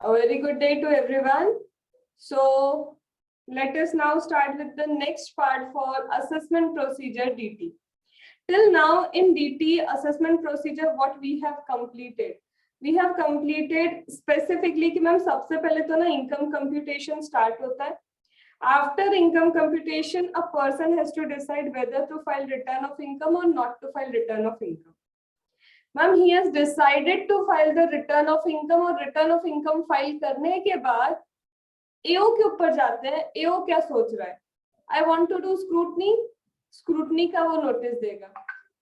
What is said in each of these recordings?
A very good day to everyone. So let us now start with the next part for assessment procedure DT. Till now in DT assessment procedure what we have completed? We have completed specifically कि ma'am सबसे पहले तो ना income computation start होता है. After income computation, a person has to decide whether to file return of income or not to file return of income. Ma'am he has decided to file the return of income और return of income file करने के बाद AO के ऊपर जाते हैं. AO क्या सोच रहा है? I want to do scrutiny. Scrutiny का वो नोटिस देगा.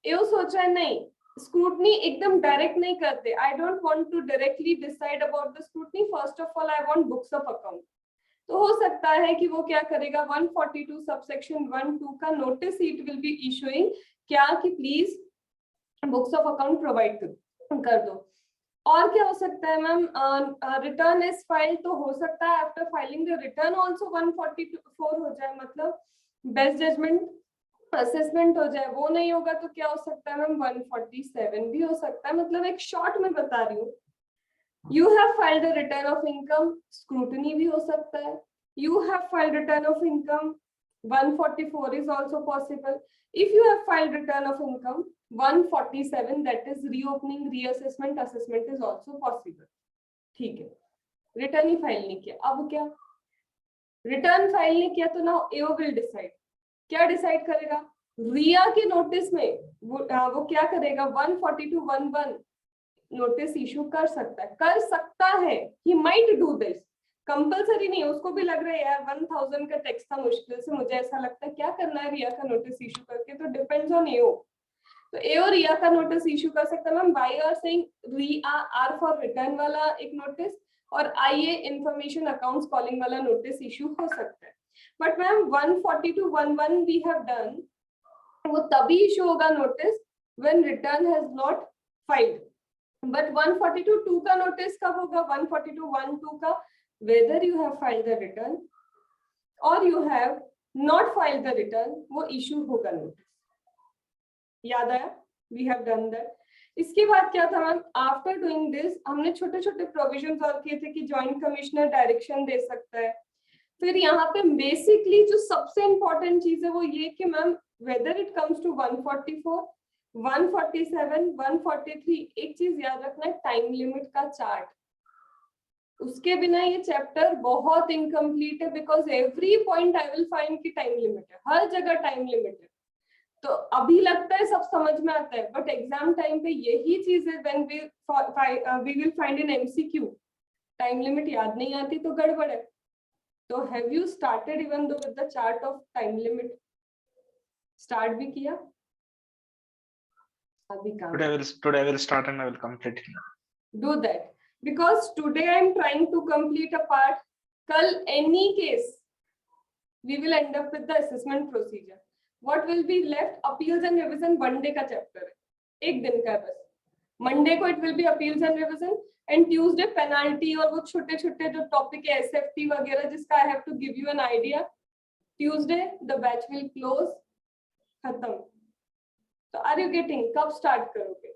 AO सोच रहा है नहीं, स्क्रूटनी एकदम डायरेक्ट नहीं करते. I don't want to directly decide about the scrutiny. First of all, I want books of account. तो हो सकता है कि वो क्या करेगा, 142 सबसेक्शन 1(2) का notice it will be issuing क्या कि please books of account provide कर दो. और क्या हो सकता है मैम, रिटर्न इज फाइल, तो हो सकता है after filing the return also 144 हो जाए, मतलब बेस्ट जजमेंट असेसमेंट हो जाए. वो नहीं होगा तो क्या हो सकता है मैम, 147 भी हो सकता है. मतलब एक शॉर्ट में बता रही हूँ. You have filed a return of income, scrutiny भी हो सकता है. You have filed return of income, 144 is also possible. If you have filed return of income, 147, that is reopening, reassessment, assessment is also possible. ठीक है, return ही file नहीं किया. अब क्या, रिटर्न फाइल नहीं किया तो नाउ AO will decide. क्या डिसाइड करेगा? रिया के नोटिस में वो क्या करेगा, 142(1)(1) नोटिस इशू कर सकता है. He might do this, compulsory नहीं. उसको भी लग रहा है यार 1000 का टेक्स्ट था, मुश्किल से मुझे ऐसा लगता है क्या करना है रिया का नोटिस इशू करके, तो डिपेंड्स ऑन AO. तो AO रिया का नोटिस इशू कर सकता है. मैम बाय आर सेइंग रिया आर फॉर रिटर्न वाला एक नोटिस और IA इंफॉर्मेशन अकाउंट्स कॉलिंग वाला नोटिस इशू हो सकता है. But ma'am 142(1)(1) we have done, वो तभी इशू होगा notice when return has not filed. But 142(2) का नोटिस कब होगा, 142(1)(2) का whether you have filed the return or you have not filed the return, वो इशू होगा नोटिस. याद आया? we have done that. इसके बाद क्या था मैम, आफ्टर डूइंग दिस हमने छोटे छोटे प्रोविजंस और किए थे कि जॉइंट कमिश्नर डायरेक्शन दे सकता है. फिर यहाँ पे बेसिकली जो सबसे इंपॉर्टेंट चीज है वो ये कि ma'am whether it comes to 144, 147, 143, एक चीज याद रखना है, टाइम लिमिट का चार्ट. उसके बिना ये चैप्टर बहुत इनकम्प्लीट है, because every point I will find की टाइम लिमिट है, हर जगह टाइम लिमिट है. तो अभी लगता है सब समझ में आता है, बट एग्जाम टाइम पे यही चीज है, when we will find in MCQ. Time limit याद नहीं आती तो गड़बड़ है. तो have you started even though with the chart of time limit? Start भी किया? अभी काम. Today I will start and I will complete. Do that because today I am trying to complete a part. Kal any case we will end up with the assessment procedure. What will be left? Appeals and revision. One day का chapter है, एक दिन का बस. Monday को it will be appeals and revision and Tuesday penalty और वो छोटे छोटे जो टॉपिक है SFT वगैरह जिसका I have to give you an idea. Tuesday the batch will close. खत्म. तो आर यू गेटिंग? कब स्टार्ट करोगे?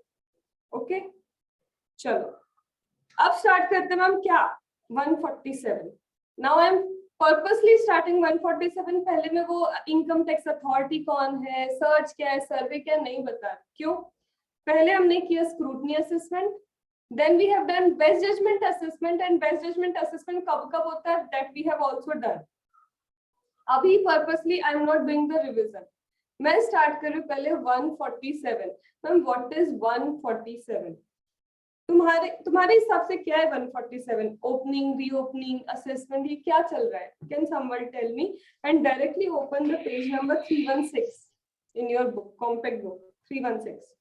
ओके चलो अब स्टार्ट करते हैं मैम. क्या 147. Now I M purposely starting 147. पहले में वो इनकम टैक्स अथॉरिटी कौन है, सर्च क्या है, सर्वे क्या, नहीं बता. क्यों? पहले हमने किया scrutiny assessment, then we have done best judgment assessment. And best judgment assessment कब कब होता है, that we have also done. अभी purposely I am not doing the revision. मैं स्टार्ट करूँ पहले 147. Ma'am what is 147? तुम्हारे हिसाब से क्या है 147? ओपनिंग, रीओपनिंग, असेसमेंट, ये क्या चल रहा है? Can someone tell me? And directly open the page number 316 in your book, compact book 316.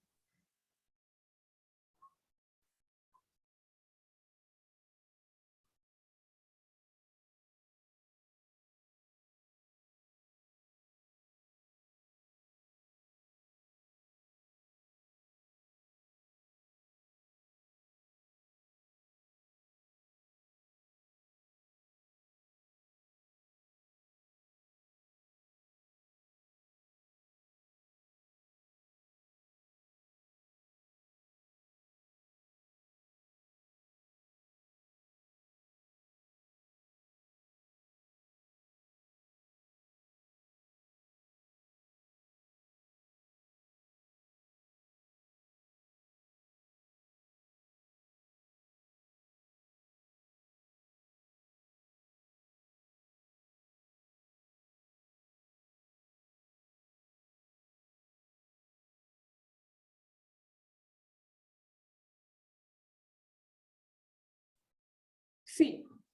See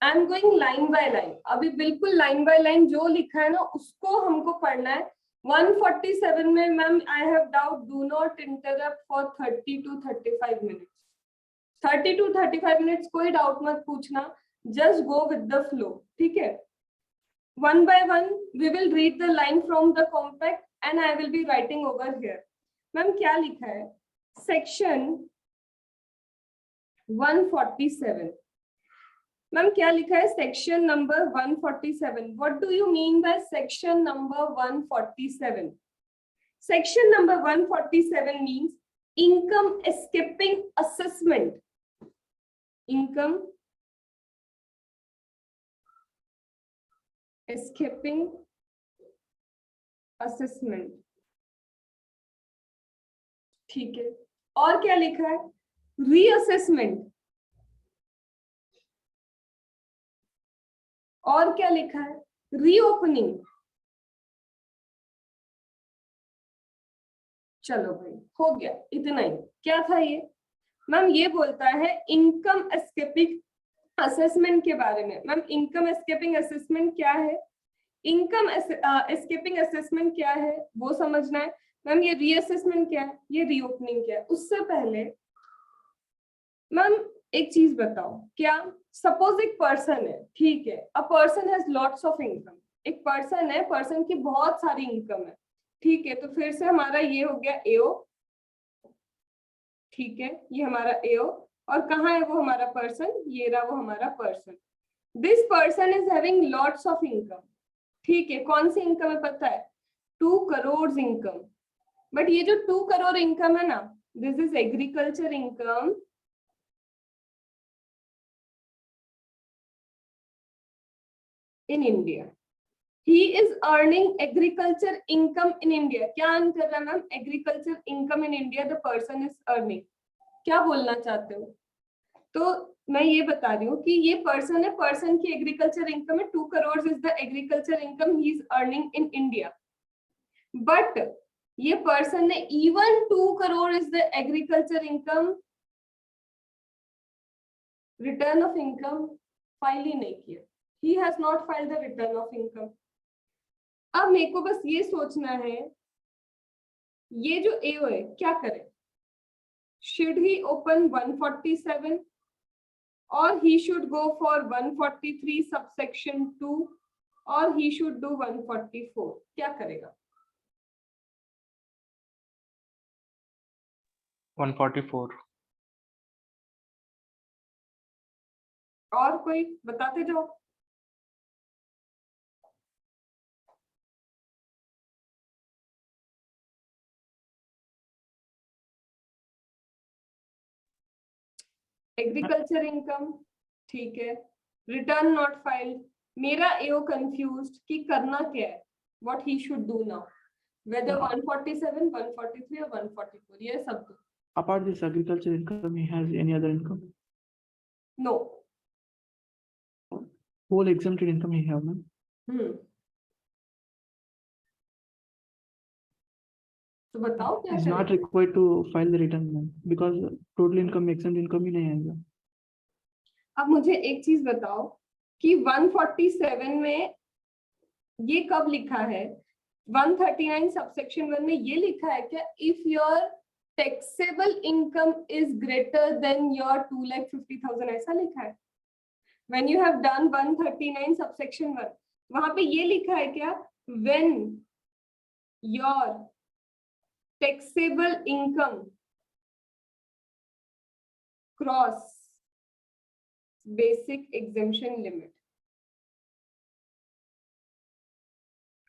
I am going line by line, अभी बिल्कुल लाइन बाय लाइन जो लिखा है ना उसको हमको पढ़ना है। 147 में ma'am I have doubt, do not interrupt for 30 to 35 minutes. 30 to 35 minutes कोई डाउट मत पूछना, just go with the flow, ठीक है। One by one we will read the line from the compact and I will be writing over here. Ma'am क्या लिखा है? Section 147। Ma'am क्या लिखा है? Section number 147। What do you mean by section number 147? Section number 147 means income escaping assessment. Income escaping assessment, ठीक है। और क्या लिखा है? रीअसेसमेंट। और क्या लिखा है? रीओपनिंग। चलो भाई हो गया, इतना ही। क्या था ये? मैम ये बोलता है इनकम एस्केपिंग असेसमेंट के बारे में। मैम इनकम एस्केपिंग असेसमेंट क्या है? इनकम एस्केपिंग असेसमेंट क्या है वो समझना है। मैम ये रीअसेसमेंट क्या है, ये रीओपनिंग क्या है। उससे पहले मैम एक चीज बताओ, क्या सपोज एक पर्सन है, ठीक है, a person has lots of income. एक पर्सन है, पर्सन की बहुत सारी इनकम है, ठीक है। तो फिर से हमारा ये हो गया एओ, ठीक है, ये हमारा एओ। और कहाँ है वो हमारा पर्सन? ये रहा वो हमारा person. This person is having lots of income, ठीक है। कौन सी इनकम है पता है? 2 करोड़ इनकम। बट ये जो 2 करोड़ इनकम है ना, this is agriculture income in India. He is earning agriculture income in India. क्या अर्न कर रहा है ma'am? Agriculture income in India the person is earning. क्या बोलना चाहते हो? तो मैं ये बता रही हूँ कि ये पर्सन है, पर्सन की एग्रीकल्चर इनकम है 2 crore is the agriculture income he is earning in India. But ये पर्सन ने even 2 crore is the agriculture income return of income file ही नहीं किया। He has not filed the return of income. अब मेरे को बस ये सोचना है, ये जो एओ है क्या करे? Should he open 147 or he should go for 143 subsection 2 or he should do 144? क्या करेगा? 144। और कोई बताते जाओ। एग्रीकल्चर इनकम, ठीक है, रिटर्न नॉट फाइल्ड। मेरा एओ कंफ्यूज्ड कि करना क्या है, what he should do now, whether 147, 143 और 144 ये सब। Apart this agriculture income, he has any other income? No. Whole exempted income he have, ma'am. तो बताओ क्या Is करें? not required to file the return, ma'am, because total income exempt income ही नहीं आएगा। अब मुझे एक चीज बताओ कि 147 में ये कब लिखा है? 139 सबसेक्शन 1 में ये लिखा है क्या? If your taxable income is greater than your 2,50,000, ऐसा लिखा है? When you have done 139 subsection 1, वहां पे ये लिखा है क्या? When your taxable income cross basic exemption limit,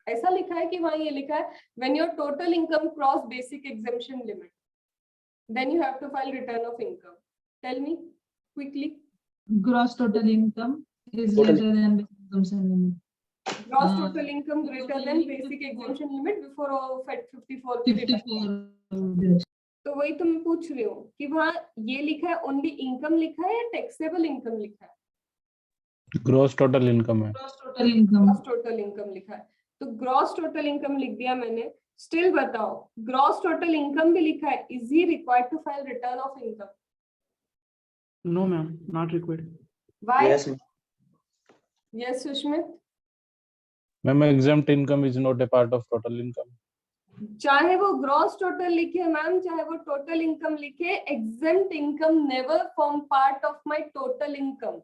ऐसा लिखा है कि वहां ये लिखा है when your total income cross basic exemption limit, then you have to file return of income. Tell me quickly. Gross total income is greater than basic exemption limit. Gross total income greater than basic exemption limit before FAT 54 की deduction. 54. तो वही तो मैं पूछ रही हूँ कि वहाँ ये लिखा है ओनली इनकम लिखा है या टैक्सेबल इनकम लिखा है? ग्रॉस टोटल इनकम है। Gross total income. Gross total income लिखा है, तो ग्रॉस टोटल इनकम लिख दिया मैंने। स्टिल बताओ, ग्रॉस टोटल इनकम भी लिखा है, is he required to file return of income? No, ma'am, not required. Why? Yes, Yes, Sushmit. Ma'am, exempt income is not a part of total income. चाहे वो gross total लिखे ma'am, चाहे वो total income लिखे, exempt income never form part of my total income.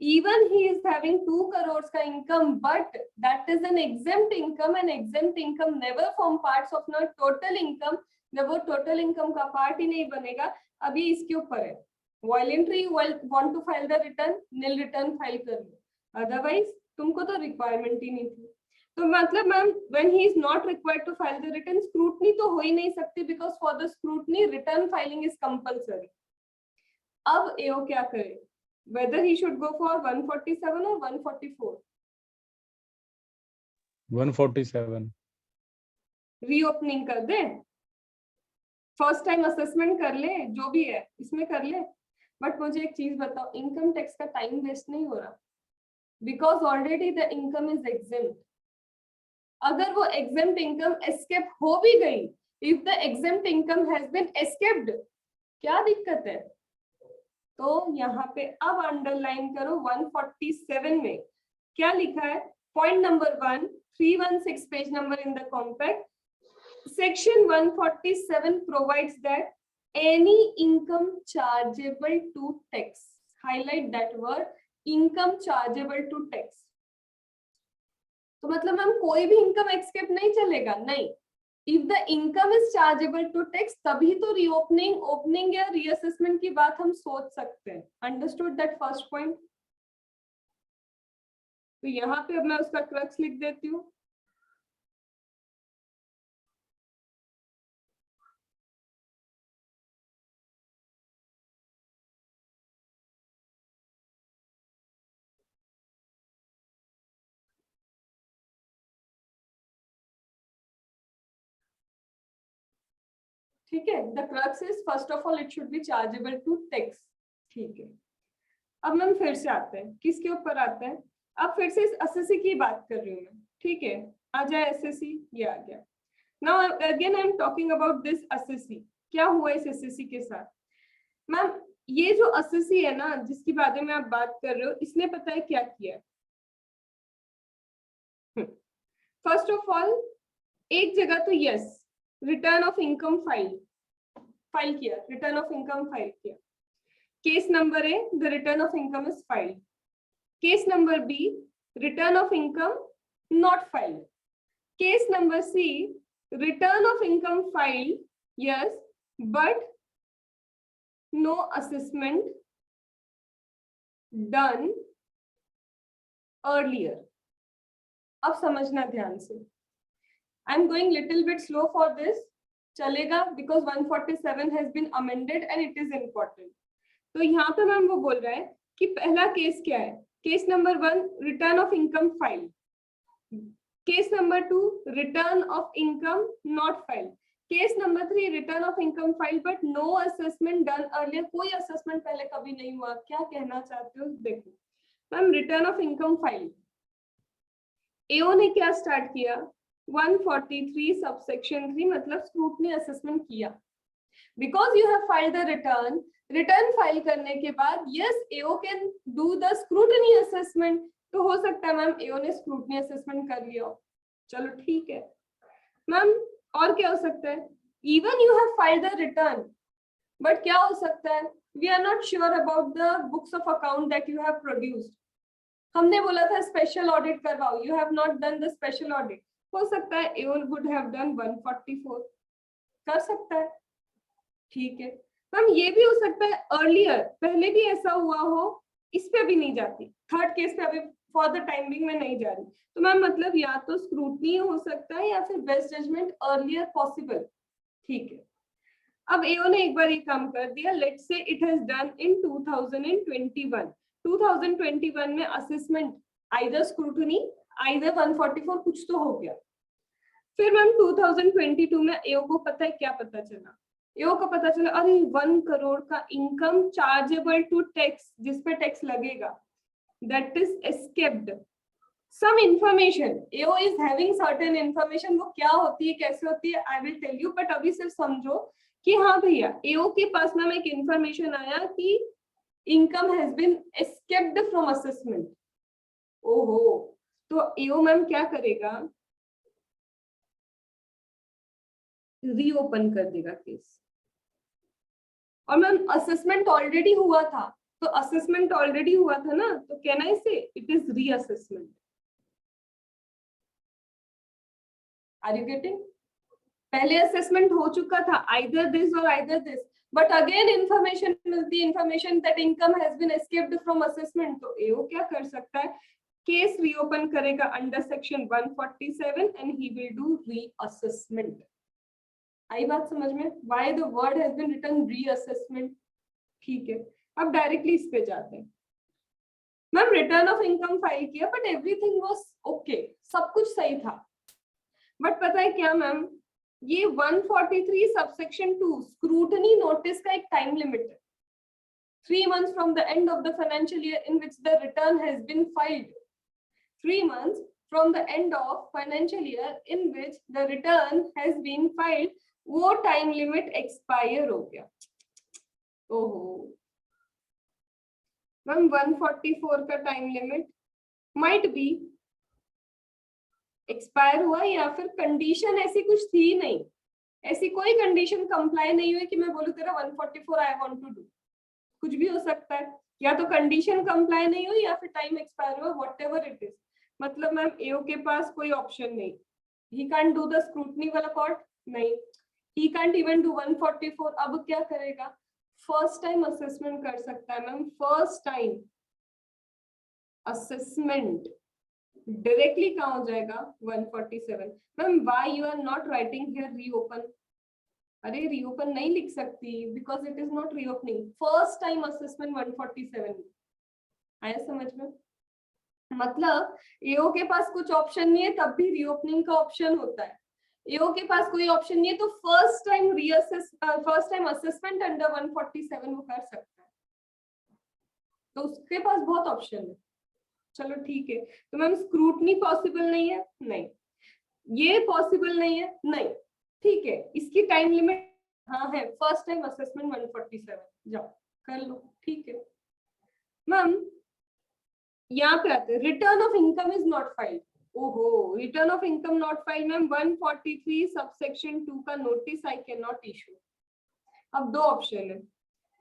Even he is having 2 crores का income, but that is an exempt income, and exempt income never form parts of my total income. जब वो total income का part ही नहीं बनेगा, अभी इसके ऊपर है. Voluntary want to file the return, nil return file कर लो. Otherwise तुमको तो requirement ही नहीं थी. तो मतलब ma'am when he is not required to file the return, scrutiny तो हो ही नहीं सकती, because for the scrutiny return filing is compulsory. अब AO क्या करे? Whether he should go for 147 or 144. 147. Reopening कर दे, फर्स्ट टाइम असेसमेंट कर ले, जो भी है इसमें कर ले. बट मुझे एक चीज बताओ, इनकम टैक्स का टाइम वेस्ट नहीं हो रहा, because already the income is exempt. अगर वो एग्जेम्प्ट इनकम एस्केप हो भी गई, if the exempt income has been escaped, क्या दिक्कत है? तो यहाँ पे अब अंडरलाइन करो 147 में क्या लिखा है. Point number 1, 316 page number in the compact. Section 147 provides that any income chargeable to tax. Highlight that word, income chargeable to tax. तो मतलब हम कोई भी इनकम एक्सकेप नहीं चलेगा, नहीं. If the income is chargeable to tax, तभी तो रीओपनिंग, ओपनिंग या रीअसेसमेंट की बात हम सोच सकते हैं. Understood that first point? तो यहाँ पे अब मैं उसका क्रक्स लिख देती हूँ. ठीक है. The crux is first of all it should be chargeable to tax. ठीक है. अब हम फिर से आते हैं, किसके ऊपर आते हैं? अब फिर से इस एसएससी की बात कर रही हूँ मैं. ठीक है, आ जाए एसएससी, ये आ गया. Now again I am talking about this SSC. क्या हुआ इस एसएससी के साथ? मैम ये जो एसएससी है ना, जिसकी बारे में आप बात कर रहे हो, इसने पता है क्या किया? फर्स्ट ऑफ ऑल एक जगह तो yes, return of income file किया, रिटर्न ऑफ इनकम फाइल किया. Case number A, the return of income is filed. Case number B, return of income not filed. Case number C, return of income filed, yes, but no assessment done earlier. अब समझना ध्यान से. I am going little bit slow for this. चलेगा, because 147 has been amended and it is important. तो यहाँ पे ma'am वो बोल रहा है कि पहला केस क्या है? Case number 1, return of income file. Case number 2, return of income not file. Case number 3, return of income file but no assessment done earlier. कोई असेसमेंट पहले कभी नहीं हुआ. क्या कहना चाहते हो? देखो ma'am, return of income file, AO ने क्या स्टार्ट किया? 143 सबसेक्शन 3 मतलब स्क्रूटनी असेसमेंट किया. Because you have filed the return, return file करने के बाद yes AO can do the scrutiny assessment. तो हो सकता है मैम एओ ने स्क्रूटनी असेसमेंट कर लिया हो. चलो ठीक है मैम. और क्या हो सकता है? Even you have filed the return, but क्या हो सकता है? We are not sure about the books of account that you have produced. हमने बोला था स्पेशल ऑडिट करवाओ, you have not done the special audit. हो सकता है एओ वुड हैव डन 144. कर सकता है. ठीक है मैम. ये भी हो सकता है अर्लियर, पहले भी ऐसा हुआ हो. इस पे भी नहीं जाती. थर्ड केस पे अभी फॉर द टाइम बिंग में नहीं जा रही. तो मैम मतलब या तो स्क्रूटनी हो सकता है या फिर बेस्ट जजमेंट अर्लियर पॉसिबल. ठीक है. अब एओ ने एक बार ये काम कर दिया. Let's say it has done in 2021. 2021 में असेसमेंट आइदर स्क्रूटनी आइदर 144 कुछ तो हो गया. फिर मैम 2022 में एओ को पता है क्या पता चला? एओ को पता चला अरे 1 करोड़ का इनकम चार्जेबल टू टैक्स, जिसपे टैक्स लगेगा, that is escaped. Some information, AO is having certain information. वो क्या होती है, कैसे होती है, I will tell you. But अभी सिर्फ समझो कि हाँ भैया एओ के पास मैम एक इंफॉर्मेशन आया कि income has been escaped from assessment. ओहो, तो एओ मैम क्या करेगा, रीओपन कर देगा केस। और मैम असेसमेंट ऑलरेडी हुआ था, तो असेसमेंट ऑलरेडी हुआ था ना, तो can I say it is reassessment. Are you getting? पहले असेसमेंट हो चुका था, आइदर दिस और either this, but again information मिलती है, information that income has been escaped from assessment. तो एओ क्या कर सकता है, केस रीओपन करेगा under section 147 and he will do reassessment. आई बात समझ में? Why the word has been written reassessment. ठीक है, अब डायरेक्टली इस पे जाते हैं। Ma'am return of income file किया, बट एवरीथिंग वाज ओके, सब कुछ सही था। बट पता है क्या मैम, ये 143 सबसेक्शन 2 स्क्रूटनी नोटिस का एक टाइम लिमिट है, 3 months from the end of the financial year in which the return has been filed. 3 months from the end of financial year in which the return has been filed, वो time limit expire हो गया। ओहो ma'am 144 का time limit might be expire हुआ, या फिर condition ऐसी कुछ थी नहीं, ऐसी कोई कंडीशन कंप्लाई नहीं हुई कि मैं बोलूं तेरा 144 आई वांट टू डू, कुछ भी हो सकता है। या तो कंडीशन कंप्लाई नहीं हुई या फिर टाइम एक्सपायर हुआ, व्हाटएवर इट इज। मतलब मैम एओ के पास कोई ऑप्शन नहीं, he can't do the scrutiny वाला पार्ट, नहीं, ही कांट इवन डू 144। अब क्या करेगा, फर्स्ट टाइम असेसमेंट कर सकता है ma'am, first time assessment directly कहाँ हो जाएगा 147। Ma'am why you are not writing here reopen? अरे रीओपन नहीं लिख सकती because it is not reopening, first time assessment 147। आया समझ में? मतलब एओ के पास कुछ ऑप्शन नहीं है तब भी रीओपनिंग का ऑप्शन होता है, एओ के पास कोई ऑप्शन नहीं है तो फर्स्ट टाइम असेसमेंट अंडर 147 वो कर सकता है, तो उसके पास बहुत ऑप्शन है। चलो ठीक है, तो मैम स्क्रूटनी पॉसिबल नहीं है, नहीं, ये पॉसिबल नहीं है, नहीं, ठीक है, इसकी टाइम लिमिट हाँ है, फर्स्ट टाइम असेसमेंट 147, जाओ कर लो, ठीक है। मैम यहाँ पे आते हैं, return of income is not filed. ओहो, return of income not filed ma'am 143 subsection 2 का नोटिस आई कैन नॉट इशू। अब दो ऑप्शन है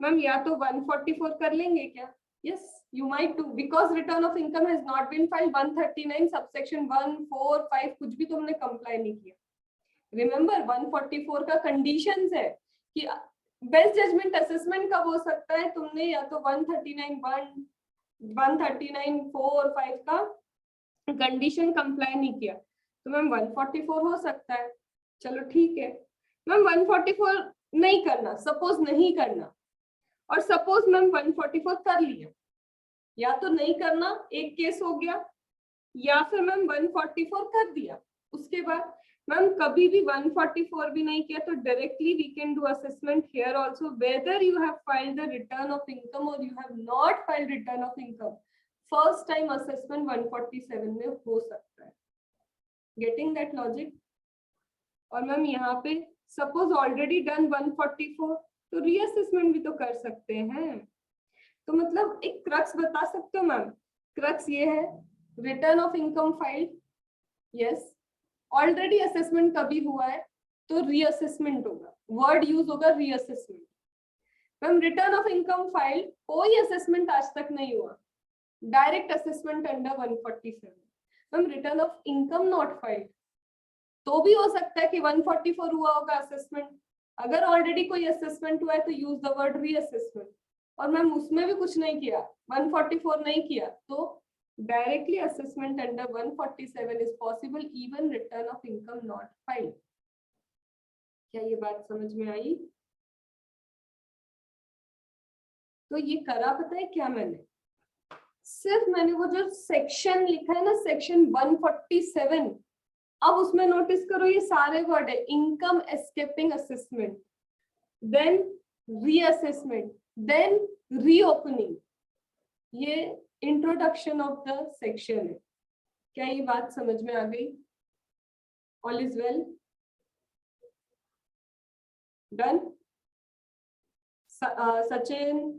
मैम, या तो 144 कर लेंगे क्या? Yes you might do, because return of income has not been filed 139 subsection 1 4 5 कुछ भी तुमने कंप्लाई नहीं किया। रिमेंबर 144 का कंडीशंस है कि बेस्ट जजमेंट असेसमेंट कब हो सकता है, तुमने या तो 139 1 139 4 5 का कंडीशन कंप्लाई नहीं किया, तो मैम 144 हो सकता है। चलो ठीक है मैम, 144 नहीं करना, सपोज नहीं करना, और सपोज मैम 144 कर लिया, या तो नहीं करना एक केस हो गया, या फिर मैम 144 कर दिया, उसके बाद मैम कभी भी 144 भी नहीं किया तो directly we can do assessment here also whether you have filed the return of income और you have not filed return of income, first time assessment 147 में हो सकता है। Getting that logic? और मैम यहाँ पे सपोज ऑलरेडी डन 144 तो reassessment भी तो कर सकते हैं। तो मतलब एक क्रक्स बता सकते हो मैम? क्रक्स ये है, return of income filed, yes, already assessment कभी हुआ है तो रीअसेसमेंट होगा, वर्ड यूज होगा reassessment. Ma'am return of income filed, कोई असेसमेंट आज तक नहीं हुआ, direct assessment under 147। Ma'am return of income not filed, तो भी हो सकता है कि 144 हुआ होगा असेसमेंट, अगर ऑलरेडी कोई असेसमेंट हुआ है तो यूज द वर्ड रीअसेसमेंट, और मैम उसमें भी कुछ नहीं किया, 144 नहीं किया, तो directly assessment under 147 is possible, even return of income not filed. क्या ये बात समझ में आई? तो ये करा पता है क्या मैंने, सिर्फ मैंने वो जो सेक्शन लिखा है ना, सेक्शन 147, अब उसमें नोटिस करो ये सारे वर्ड है, income escaping assessment, then reassessment, then reopening, ये इंट्रोडक्शन ऑफ द सेक्शन है। क्या ये बात समझ में आ गई? All is well? Done? Sachin,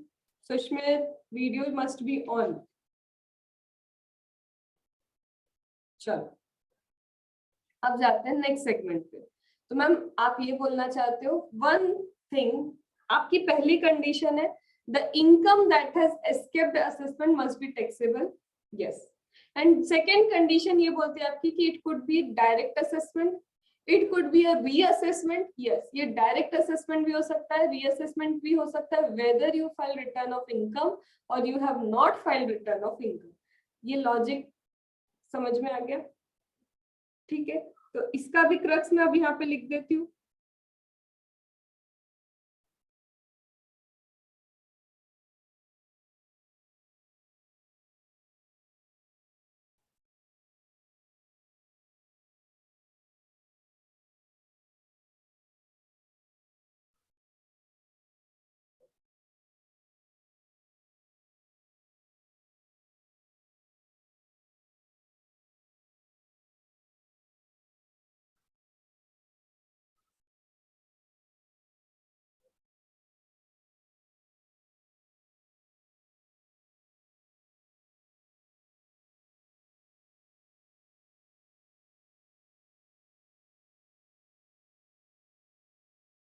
Sushmit, video must be on. चलो अब जाते हैं नेक्स्ट सेगमेंट पे। तो मैम आप ये बोलना चाहते हो, वन थिंग, आपकी पहली कंडीशन है the income that has escaped assessment must be taxable, yes. And second condition ये बोलती है आपकी कि it could be direct assessment, it could be a reassessment, yes. ये डायरेक्ट असेसमेंट भी हो सकता है, रीअसेसमेंट भी हो सकता है, whether you file return of income और you have not file return of income. ये लॉजिक समझ में आ गया? ठीक है, तो इसका भी क्रक्स मैं अब यहाँ पे लिख देती हूँ।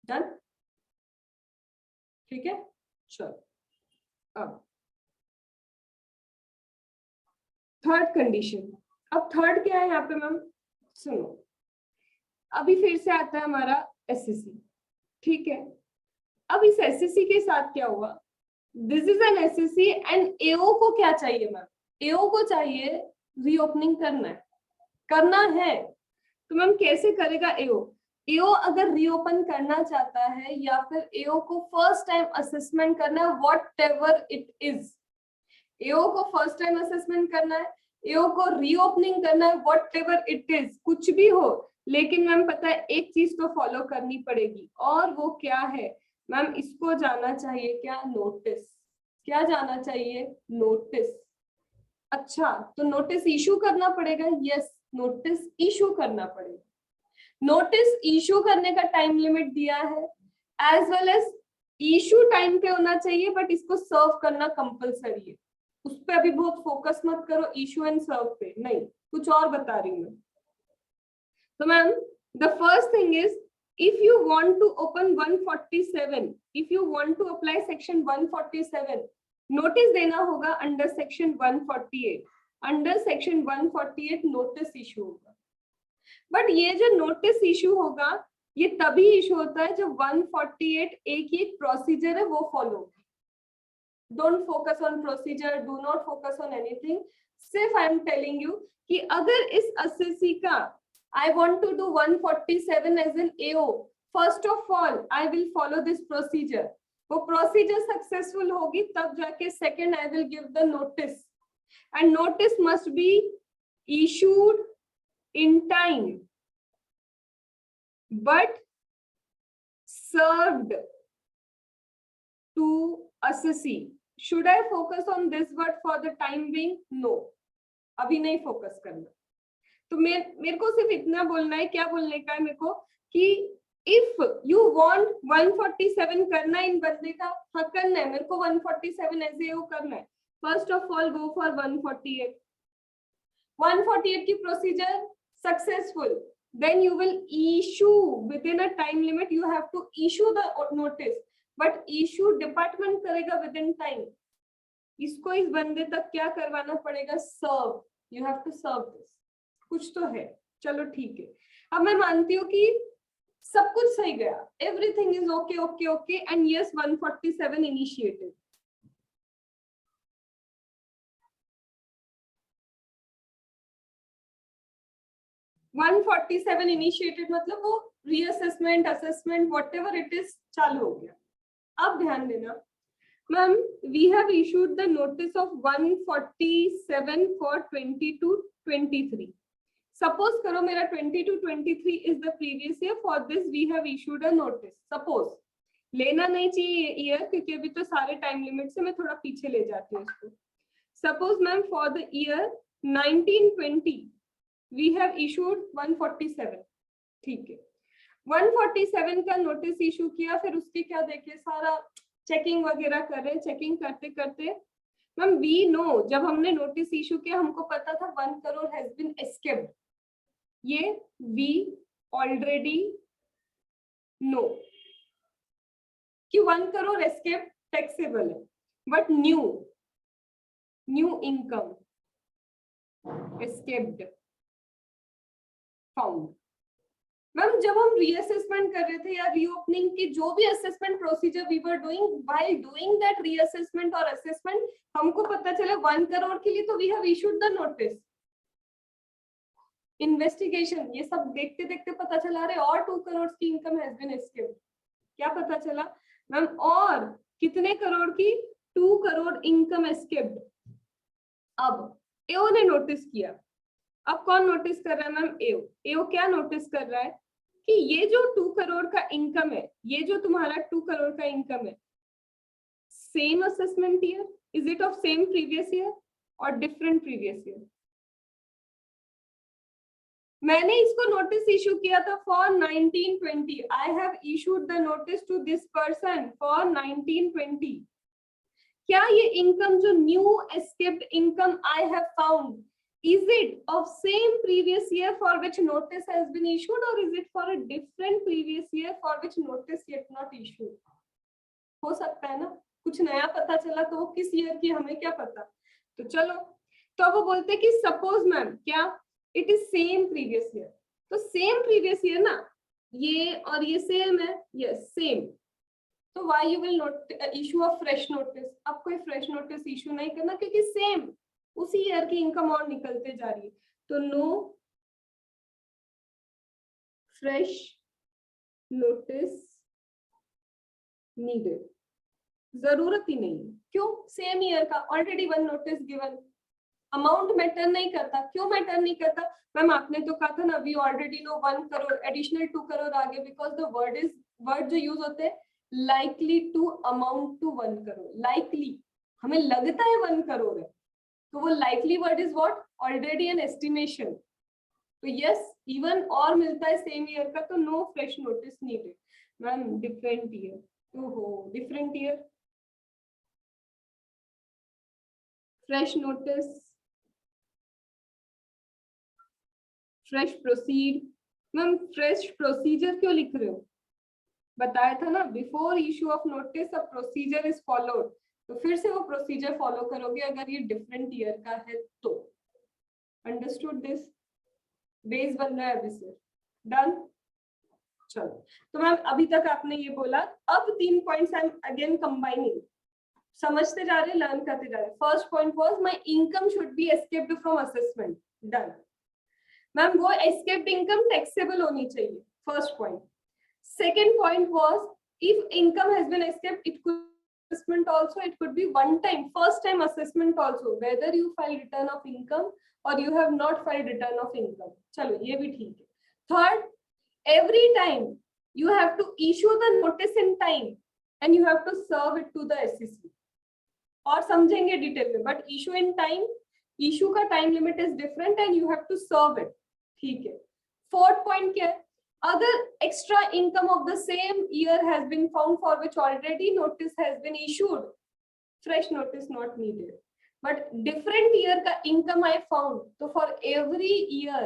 डन, ठीक है। चलो अब थर्ड कंडीशन। अब थर्ड क्या है यहाँ पे मैम, सुनो, अभी फिर से आता है हमारा एसएससी, ठीक है। अब इस एसएससी के साथ क्या हुआ, this is an assessee and AO को क्या चाहिए मैम, एओ को चाहिए रीओपनिंग करना है। तो मैम कैसे करेगा एओ? एओ अगर रीओपन करना चाहता है या फिर एओ को फर्स्ट टाइम असेसमेंट करना है, व्हाट एवर इट इज, एओ को फर्स्ट टाइम असेसमेंट करना है, एओ को रीओपनिंग करना है, व्हाट एवर इट इज, कुछ भी हो, लेकिन मैम पता है एक चीज तो फॉलो करनी पड़ेगी, और वो क्या है मैम, इसको जाना चाहिए क्या, नोटिस। क्या जाना चाहिए, नोटिस। अच्छा, तो नोटिस इशू करना पड़ेगा, यस, नोटिस इशू करना पड़ेगा। नोटिस इशू करने का टाइम लिमिट दिया है, as well as issue time पे होना चाहिए, बट इसको सर्व करना कंपलसरी है। उस पे अभी बहुत फोकस मत करो, इशू एंड सर्व पे नहीं, कुछ और बता रही हूँ मैं। तो ma'am the first thing is, if you want to open 147, if you want to apply section 147, notice देना होगा under section 148, under section 148 notice issue होगा। बट ये जो नोटिस इशू होगा ये तभी इशू होता है जब 148 एक ही प्रोसीजर है वो फॉलो होगी। Don't focus on procedure, do not focus on anything, सिर्फ आई एम टेलिंग यू कि अगर इस एसएससी का I want to do 147 as an AO. First of all, I will follow this procedure. वो procedure successful होगी तब जाके second I will give the notice. And notice must be issued in time, but served to assessee. Should I focus on this word for the time being? No. अभी नहीं focus करना। तो मेरे को सिर्फ इतना बोलना है, क्या बोलने का है मेरे को, कि इफ यू वांट 147 करना इन बंदे का, हाँ करना है, मेरे को 147 ऐसे वो करना है, first of all go for 148। 148 की procedure successful, then you will issue within a time limit, you have to issue the notice, but issue department करेगा विद इन टाइम। इसको इस बंदे तक क्या करवाना पड़ेगा, serve, you have to serve this. कुछ तो है, चलो ठीक है। अब मैं मानती हूँ कि सब कुछ सही गया, everything is okay okay okay, and yes 147 initiated. Initiated मतलब वो reassessment, assessment, whatever it is चालू हो गया। अब ध्यान देना ma'am, we have issued the notice of 147 for 22-23। Suppose करो मेरा 22-23 is the previous year, for this we have issued a notice. Suppose, लेना नहीं चाहिए ईयर क्योंकि अभी तो सारे टाइम लिमिट से मैं थोड़ा पीछे ले जाती हूँ इसको। Suppose ma'am for the year 1920 we have issued 147, ठीक है। 147 का नोटिस इशू किया, फिर उसके क्या देखे, सारा चेकिंग वगैरह कर रहे हैं, चेकिंग करते करते मैम वी नो, जब हमने नोटिस इशू किया हमको पता था 1 करोड़ हैज बीन एस्केप्ड, ये वी ऑलरेडी नो कि 1 करोड़ एस्केप टैक्सेबल है, but new income escaped found. Ma'am जब हम रीअसेसमेंट कर रहे थे या रीओपनिंग की जो भी assessment procedure we were doing, while doing that reassessment और असेसमेंट, हमको पता चला 1 करोड़ के लिए तो we have issued the notice. Investigation ये सब देखते देखते पता चला रहे और 2 करोड़ की इनकम हैज बीन एस्केप्ड। क्या पता चला मैम? और कितने करोड़ की? 2 करोड़ इनकम एस्केप्ड। अब एओ ने नोटिस किया, अब कौन नोटिस कर रहा है मैम? एओ। एओ क्या नोटिस कर रहा है कि ये जो 2 करोड़ का इनकम है, ये जो तुम्हारा 2 करोड़ का इनकम है, same assessment year, is it of same previous year और डिफरेंट प्रीवियस ईयर? मैंने इसको नोटिस इशू किया था for 1920, I have issued the notice to this person for 1920। क्या ये इनकम जो new escaped income I have found, is it of same previous year for which notice has been issued, or is it for a different previous year for which notice yet not issued? हो सकता है ना कुछ नया पता चला, तो वो किस ईयर की हमें क्या पता। तो चलो, तो अब वो बोलते कि सपोज मैम क्या it is same previous year, तो सेम प्रीवियस ईयर ना, ये और ये सेम है, यस सेम, तो why you will not issue a fresh notice? अब कोई फ्रेश नोटिस इशू नहीं करना क्योंकि सेम उसी ईयर की इनकम और निकलते जा रही है, तो नो फ्रेश नोटिस नीडेड, जरूरत ही नहीं। क्यों? सेम ईयर का already 1 notice given. Amount matter नहीं करता। क्यों मैटर नहीं करता मैम? आपने तो कहा था ना we already know 1 crore, additional 2 crore आगे, बिकॉज द वर्ड जो यूज होते हैं likely to amount to 1 crore. Likely हमें लगता है 1 करोड़ है, तो वो likely word is what? Already an estimation. तो yes, even और मिलता है same year का, तो no fresh notice needed. Ma'am different year, तो हो different year, fresh notice, fresh proceed. Ma'am fresh procedure क्यों लिख रहे हो? बताया था ना, before issue of notice a procedure is followed. तो फिर से वो प्रोसीजर फॉलो करोगे अगर ये डिफरेंट ईयर का है तो। Understood this? बेस बन रहा है अभी से। डन? चलो, तो मैम अभी तक आपने ये बोला, अब 3 points I am again combining, समझते जा रहे, लर्न करते जा रहे। First point was my income should be escaped from assessment. Done ma'am, वो एस्केप्ड इनकम टैक्सेबल होनी चाहिए, first point. Second point was if income has been escaped it could assessment also, it could be one time, first time assessment also, whether you file return of income or you have not filed return of income. चलो ये भी ठीक है। Third, every time you have to issue the notice in time and you have to serve it to the SEC. और समझेंगे detail में, but issue in time, issue का time limit is different and you have to serve it. ठीक है। Fourth point क्या है? Other extra income of the same year has been found for which already notice has been issued, fresh notice not needed. But different year का income I found, so for every year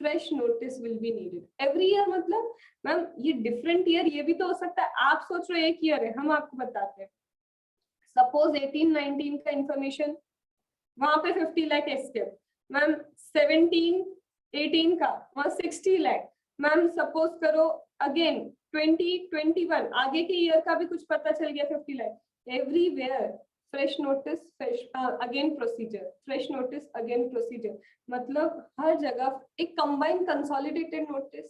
fresh notice will be needed. Every year मतलब ma'am ये different year ये भी तो हो सकता है, आप सोच रहे हो एक year है, हम आपको बताते हैं। Suppose 18-19 का information, वहां पे 50 लाख एस्केप, मैम 17-18 का वहां 60 लाख, मैम सपोज करो अगेन 2021 आगे के ईयर का भी कुछ पता चल गया 50 lakh. Everywhere fresh notice, fresh again procedure, fresh notice again procedure, मतलब हर जगह एक combined consolidated notice,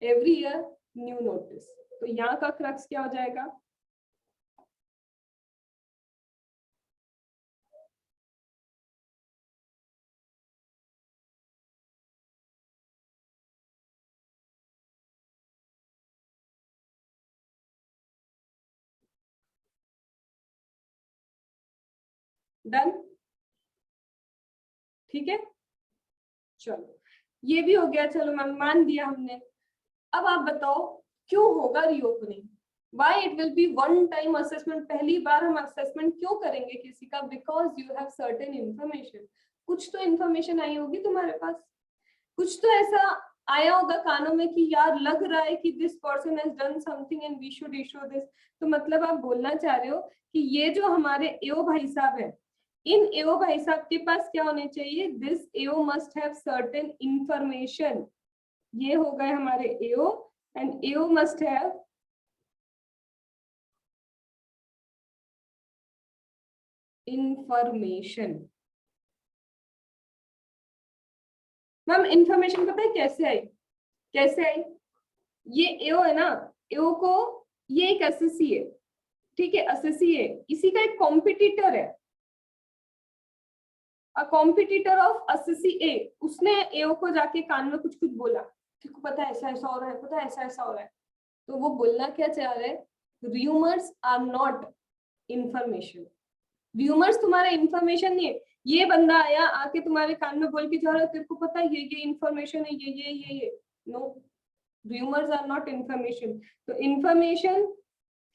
every year new notice. तो यहाँ का क्रक्स क्या हो जाएगा? डन? ठीक है, चलो ये भी हो गया। चलो मैम मान दिया हमने। अब आप बताओ क्यों होगा reopening? Why it will be one time assessment? पहली बार हम assessment क्यों करेंगे किसी का? Because you have certain information. कुछ तो information आई होगी तुम्हारे पास, कुछ तो ऐसा आया होगा कानों में कि यार लग रहा है कि this person has done something and we should issue this. तो मतलब आप बोलना चाह रहे हो कि ये जो हमारे AO भाई साहब है, इन AO भाई साहब के पास क्या होने चाहिए? This AO must have certain information. ये हो गए हमारे AO and AO must have information. Ma'am information पता है कैसे आई? कैसे आई? ये एओ है ना, एओ को ये एक एसएससी है, ठीक है, एसएससी है, इसी का एक कॉम्पिटिटर है, अ कॉम्पिटिटर ऑफ एसएससी ए, उसने एओ को जाके कान में कुछ कुछ बोला, ठीक है, पता है ऐसा ऐसा हो रहा है, पता है ऐसा ऐसा हो रहा है, तो वो बोलना क्या चाह रहा है? Rumours are not information. Rumours तुम्हारा इंफॉर्मेशन नहीं है। ये बंदा आया आके तुम्हारे कान में बोल के जा रहा है तेरे को पता है ये इंफॉर्मेशन है, ये no, rumours are not information. तो इंफॉर्मेशन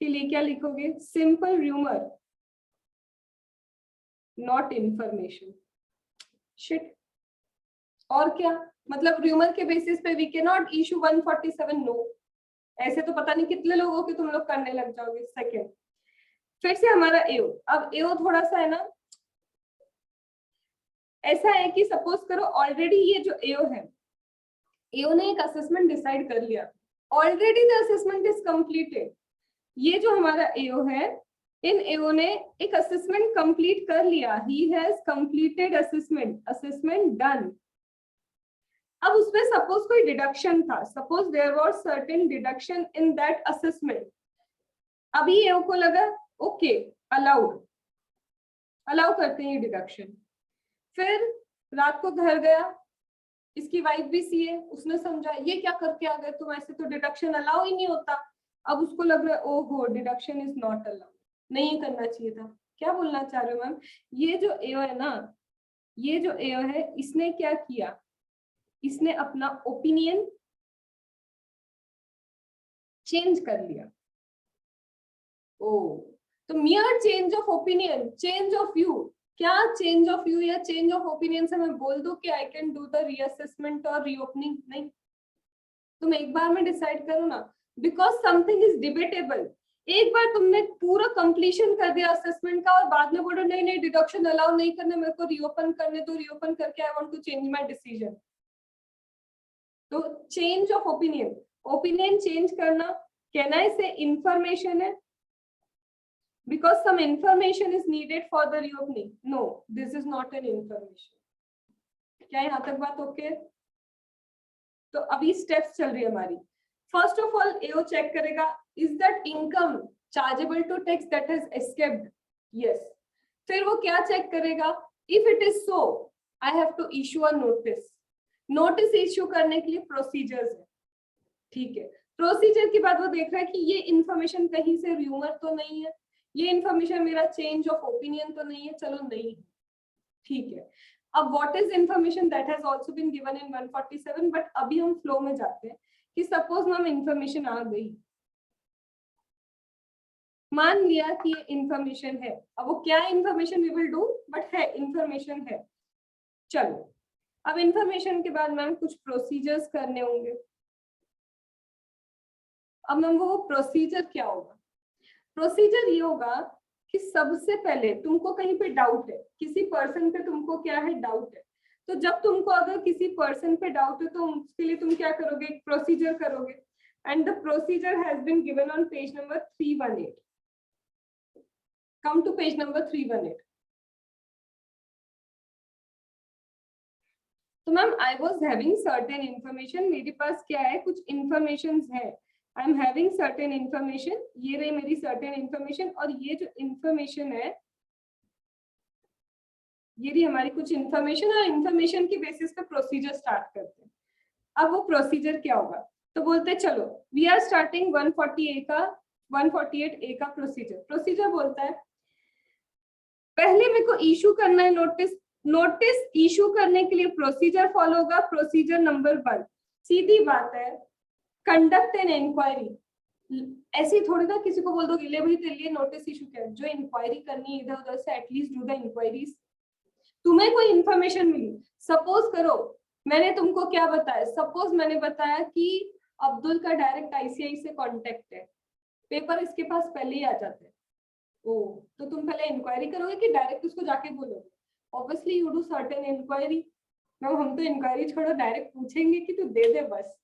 के लिए क्या लिखोगे? Simple rumour, not information. Shit. और क्या मतलब? रूमर के बेसिस पे we can not issue 147, no. ऐसे तो पता नहीं कितने लोगों के तुम लोग करने लग जाओगे। सेकेंड, फिर से हमारा एओ। अब एओ थोड़ा सा है ना, ऐसा है कि सपोज करो ऑलरेडी ये जो एओ है, एओ ने एक असेसमेंट डिसाइड कर लिया, already the assessment is completed. ये जो हमारा एओ है, इन एओ ने एक असेसमेंट कंप्लीट कर लिया, he has completed assessment, assessment done. अब उसमें सपोज कोई डिडक्शन था, suppose there was certain deduction in that assessment. अभी एओ को लगा ओके अलाउड, अलाउ करते हैं ये डिडक्शन। फिर रात को घर गया, इसकी वाइफ भी सी है, उसने समझा ये क्या करके आ गए तुम, ऐसे तो डिडक्शन अलाउ ही नहीं होता। अब उसको लग रहा है ओहो डिडक्शन इज नॉट अलाउड, नहीं करना चाहिए था। क्या बोलना चाह रहे हो मैम? ये जो एओ है ना, ये जो एओ है, इसने क्या किया? इसने अपना ओपिनियन चेंज कर लिया। ओ, तो मियर change of opinion, change of view, क्या चेंज ऑफ व्यू या चेंज ऑफ ओपिनियन से मैं बोल दूं कि I can do the reassessment और रीओपनिंग? नहीं, तुम एक बार में डिसाइड करो ना, बिकॉज समथिंग इज डिबेटेबल। एक बार तुमने पूरा कंप्लीशन कर दिया असेसमेंट का और बाद में बोलो नहीं नहीं डिडक्शन अलाउ नहीं करने, मेरे को रीओपन करने दो, रीओपन करके I want to change my decision. तो change of opinion, opinion change करना, कहना इसे इंफॉर्मेशन है, because some information is needed for the reopening. No, this is not an information. क्या यहाँ तक बात ओके? तो अभी स्टेप्स चल रही है हमारी। First of all AO check करेगा, is that income chargeable to tax that has escaped? Yes. फिर वो क्या चेक करेगा? If it is so I have to issue a notice. Notice issue करने के लिए प्रोसीजर्स है, ठीक है। प्रोसीजर के बाद वो देख रहा है कि ये इंफॉर्मेशन कहीं से रूमर तो नहीं है, ये इंफॉर्मेशन मेरा चेंज ऑफ ओपिनियन तो नहीं है, चलो नहीं, ठीक है। अब what is information that has also been given in 147, but अभी हम फ्लो में जाते हैं कि सपोज मैम इंफॉर्मेशन आ गई, मान लिया कि ये इंफॉर्मेशन है। अब वो क्या information we will do, but है इंफॉर्मेशन है। चलो अब इंफॉर्मेशन के बाद मैम कुछ प्रोसीजर्स करने होंगे। अब मैम वो प्रोसीजर क्या होगा? प्रोसीजर ये होगा कि सबसे पहले तुमको कहीं पे डाउट है, किसी पर्सन पे तुमको क्या है डाउट है, तो जब तुमको अगर किसी पर्सन पे डाउट है तो उसके लिए तुम क्या करोगे? एक प्रोसीजर करोगे, and the procedure has been given on page number 318। Come to page number 318। तो ma'am I was having certain information, मेरे पास क्या है, कुछ इंफॉर्मेशन है, I am having certain information, ये रही मेरी सर्टेन इंफॉर्मेशन, और ये जो इंफॉर्मेशन है ये रही हमारी कुछ इंफॉर्मेशन, और इंफॉर्मेशन की बेसिस पे प्रोसीजर स्टार्ट करते हैं। अब वो प्रोसीजर क्या होगा? तो बोलते हैं चलो वी आर स्टार्टिंग 148 ए का प्रोसीजर। प्रोसीजर बोलता है पहले मेरे को इशू करना है नोटिस, नोटिस इशू करने के लिए प्रोसीजर फॉलो होगा। प्रोसीजर नंबर 1 सीधी बात है, कंडक्ट एन इंक्वायरी। ऐसे ही थोड़ी ना किसी को बोल दो ले भाई तेरे लिए नोटिस इशू क्या है, जो इंक्वायरी करनी है इधर उधर से एटलीस्ट डू द इंक्वायरीज। तुम्हें कोई इंफॉर्मेशन मिली, सपोज करो मैंने तुमको क्या बताया, सपोज मैंने बताया कि अब्दुल का डायरेक्ट आईसीआई से कांटेक्ट है, पेपर इसके पास पहले ही आ जाते हैं, ओ तो तुम पहले इंक्वायरी करोगे कि डायरेक्ट उसको जाके बोलोगे? Obviously you do certain inquiry. हम तो इंक्वायरी छोड़ो डायरेक्ट पूछेंगे कि तू दे दे बस।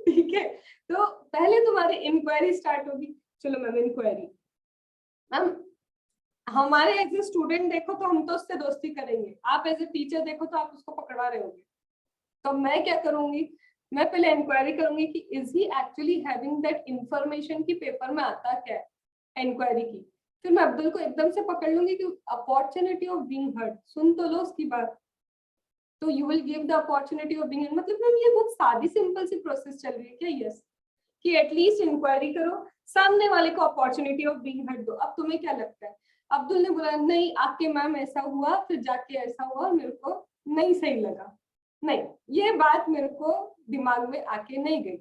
ठीक है, तो पहले तुम्हारी इंक्वायरी स्टार्ट होगी। चलो मैम इंक्वायरी, मैम हमारे एज ए स्टूडेंट देखो तो हम तो उससे दोस्ती करेंगे, आप एज ए टीचर देखो तो आप उसको पकड़वा रहे होगे। तो मैं क्या करूंगी, मैं पहले इंक्वायरी करूंगी कि is he actually having that information की पेपर में आता क्या है इंक्वायरी की। फिर मैं अब्दुल को एकदम से पकड़ लूंगी कि अपॉर्चुनिटी ऑफ बीइंग हर्ड, सुन तो लो उसकी बात। तो you will give the opportunity of being, मतलब मैम ये बहुत सादी सिंपल सी प्रोसेस चल रही है क्या? यस, कि एटलीस्ट इंक्वायरी करो, सामने वाले को अपॉर्चुनिटी ऑफ बीइंग हर्ड दो। अब तुम्हें क्या लगता है, अब्दुल ने बोला नहीं आके मैम ऐसा हुआ, फिर जाके ऐसा हुआ, मेरे को नहीं सही लगा, नहीं ये बात मेरे को दिमाग में आके नहीं गई।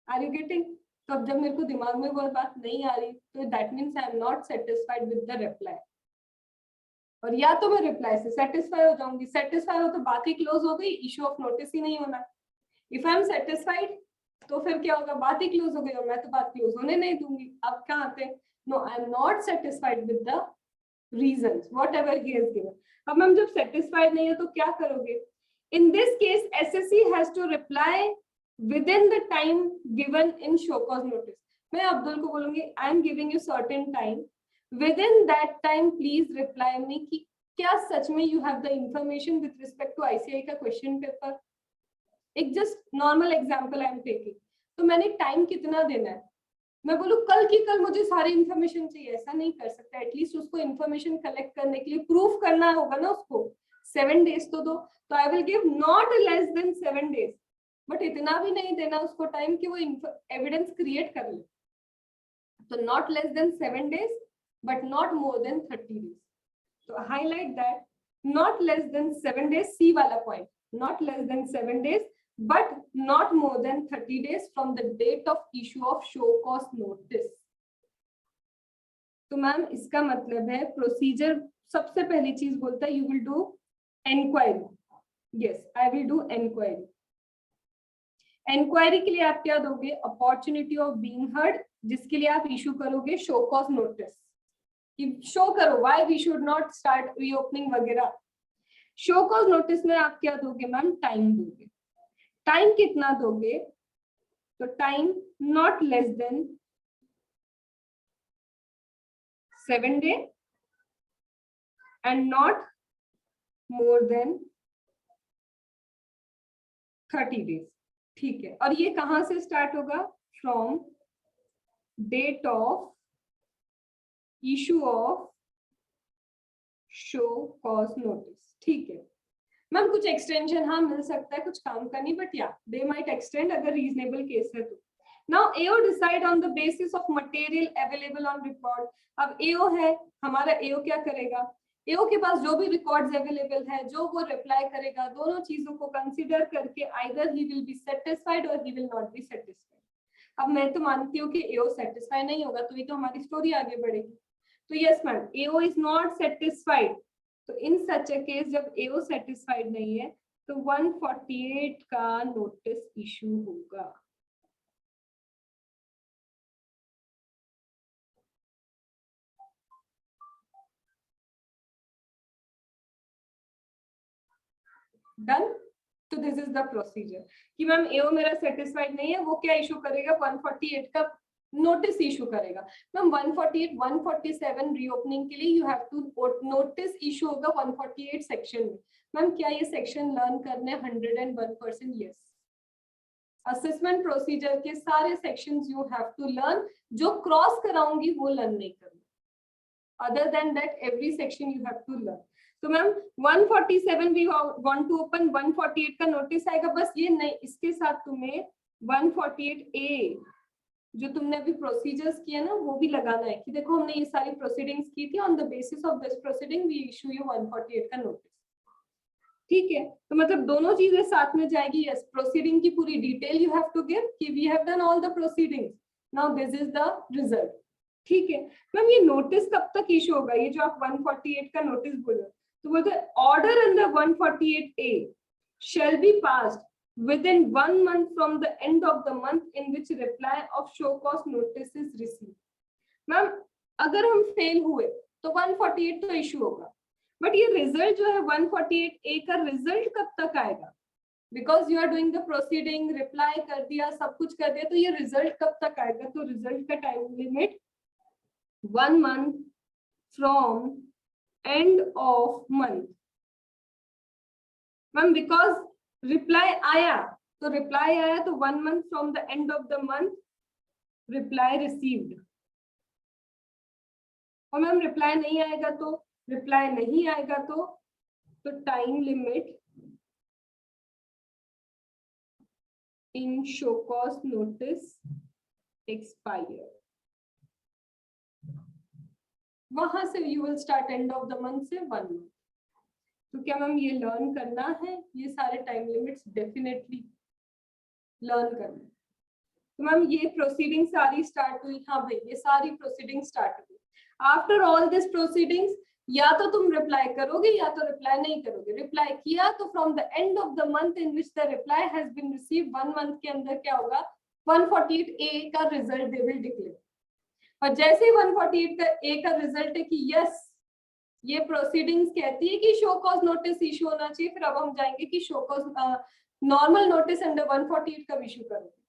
Are you getting? तो अब जब मेरे को दिमाग में वो बात नहीं आ रही तो that means I am not satisfied with the reply. और या तो मैं रिप्लाई से सेटिस्फाई हो जाऊंगी, सेटिस्फाई हो तो बात ही क्लोज हो गई, इशू ऑफ नोटिस ही नहीं होना। इफ आई एम सेटिस्फाइड तो फिर क्या होगा, बात ही क्लोज हो गई और मैं तो बात क्लोज होने नहीं दूंगी। अब क्या आते हैं, no I am not satisfied with the reasons whatever he has given. अब मैम जब सेटिस्फाइड नहीं हो तो क्या करोगे? In this case SSC has to reply within the time given in show cause notice. मैं अब्दुल को बोलूंगी I am giving you certain time, within that time please reply me कि क्या सच में you have the information with respect to ICI का question paper. एक just normal example I am taking. तो मैंने टाइम कितना देना है, मैं बोलूं कल की कल मुझे सारी इंफॉर्मेशन चाहिए, ऐसा नहीं कर सकता। एटलीस्ट उसको इंफॉर्मेशन कलेक्ट करने के लिए प्रूफ करना होगा ना उसको, 7 days तो दो। तो I will give not less than 7 days, but इतना भी नहीं देना उसको टाइम कि वो एविडेंस क्रिएट कर ले। तो not less than 7 days but not more than 30 days। तो highlight that, not less than 7 days, सी वाला point, not less than 7 days but not more than 30 days from the date of issue of show cause notice। तो ma'am इसका मतलब है procedure सबसे पहली चीज बोलता है you will do inquiry. Yes I will do inquiry. Inquiry के लिए आप क्या दोगे, अपॉर्चुनिटी ऑफ बीइंग हर्ड, जिसके लिए आप इशू करोगे शो कॉज नोटिस कि शो करो why we should not start reopening वगैरह। शो कॉज नोटिस में आप क्या दोगे मैम, टाइम दोगे। टाइम कितना दोगे, तो time not less than 7 days and not more than 30 days। ठीक है, और ये कहां से स्टार्ट होगा, from date of issue of show cause notice. ठीक है मैम, कुछ एक्सटेंशन हाँ मिल सकता है, कुछ काम का नहीं, बट या दे माइट एक्सटेंड अगर रीजनेबल केस है तो। Now AO decide on the basis of material available on record. अब एओ है हमारा, एओ क्या करेगा, एओ के पास जो भी रिकॉर्ड्स अवेलेबल है, जो वो रिप्लाई करेगा, दोनों चीजों को कंसीडर करके either he will be satisfied और he will not be satisfied. अब मैं तो मानती हूँ कि एओ सेटिस्फाई नहीं होगा, तो ये तो हमारी स्टोरी आगे बढ़ेगी। तो yes ma'am, AO is not satisfied. तो इन सच ए केस जब एओ सेटिस्फाइड नहीं है तो 148 का नोटिस इशू होगा। डन। तो दिस इज द प्रोसीजर कि मैम एओ मेरा सेटिस्फाइड नहीं है, वो क्या इशू करेगा, 148 का नोटिस इशू करेगा। मैम 148 147 रीओपनिंग के लिए you have to notice issue होगा 148 सेक्शन में। मैम क्या ये सेक्शन लर्न करने 101%? यस, असेसमेंट प्रोसीजर के सारे sections you have to learn. जो क्रॉस कराऊंगी वो लर्न नहीं करना, other than that every section you have to learn. तो ma'am 147 we want to open, 148 का नोटिस आएगा, बस ये नहीं, इसके साथ तुम्हें 148A जो तुमने अभी प्रोसीजर्स किया ना वो भी लगाना है कि देखो हमने ये सारी प्रोसीडिंग्स की थी, on the basis of this proceeding we issue you 148 का नोटिस। ठीक है, तो मतलब दोनों चीजें साथ में जाएगी। यस, प्रोसीडिंग की पूरी detail you have to give कि we have done all the proceedings, now this is the result. ठीक है मैम, ये नोटिस कब तक इशू होगा? ये जो आप 148 का नोटिस बोले, तो बोलते order under 148A shall be passed within 1 month from the end of the month in which reply of show cause notice is received। Ma'am अगर हम फेल हुए तो 148 तो इशू होगा, बट ये रिजल्ट जो है 148A का रिजल्ट कब तक आएगा? Because you are doing the proceeding, reply कर दिया, सब कुछ कर दिया, तो ये रिजल्ट कब तक आएगा? तो रिजल्ट का time limit 1 month from end of month। Ma'am because reply आया, तो रिप्लाई आया तो 1 month from the end of the month reply received. और मैम रिप्लाई नहीं आएगा तो, रिप्लाई नहीं आएगा तो time limit in show cause notice expire. वहां से you will start and of the month से 1 month। तो क्या मैम ये लर्न करना है? ये सारे टाइम लिमिट्स डेफिनेटली लर्न करना है। तो मैम ये प्रोसीडिंग सारी स्टार्ट हुई। हाँ भाई, ये सारी प्रोसीडिंग स्टार्ट हुई। आफ्टर ऑल दिस प्रोसीडिंग्स, या तो तुम रिप्लाई करोगे या तो रिप्लाई नहीं करोगे। रिप्लाई किया तो from the end of the month in which the reply has been received, 1 month के अंदर क्या होगा? 148A का रिजल्ट दे विल डिक्लेयर। और जैसे ही 148 का A का रिजल्ट है कि यस ये प्रोसीडिंग्स कहती है कि शो कॉज नोटिस इशू होना चाहिए, फिर अब हम जाएंगे कि show cause normal notice under 148 का इशू करोगे।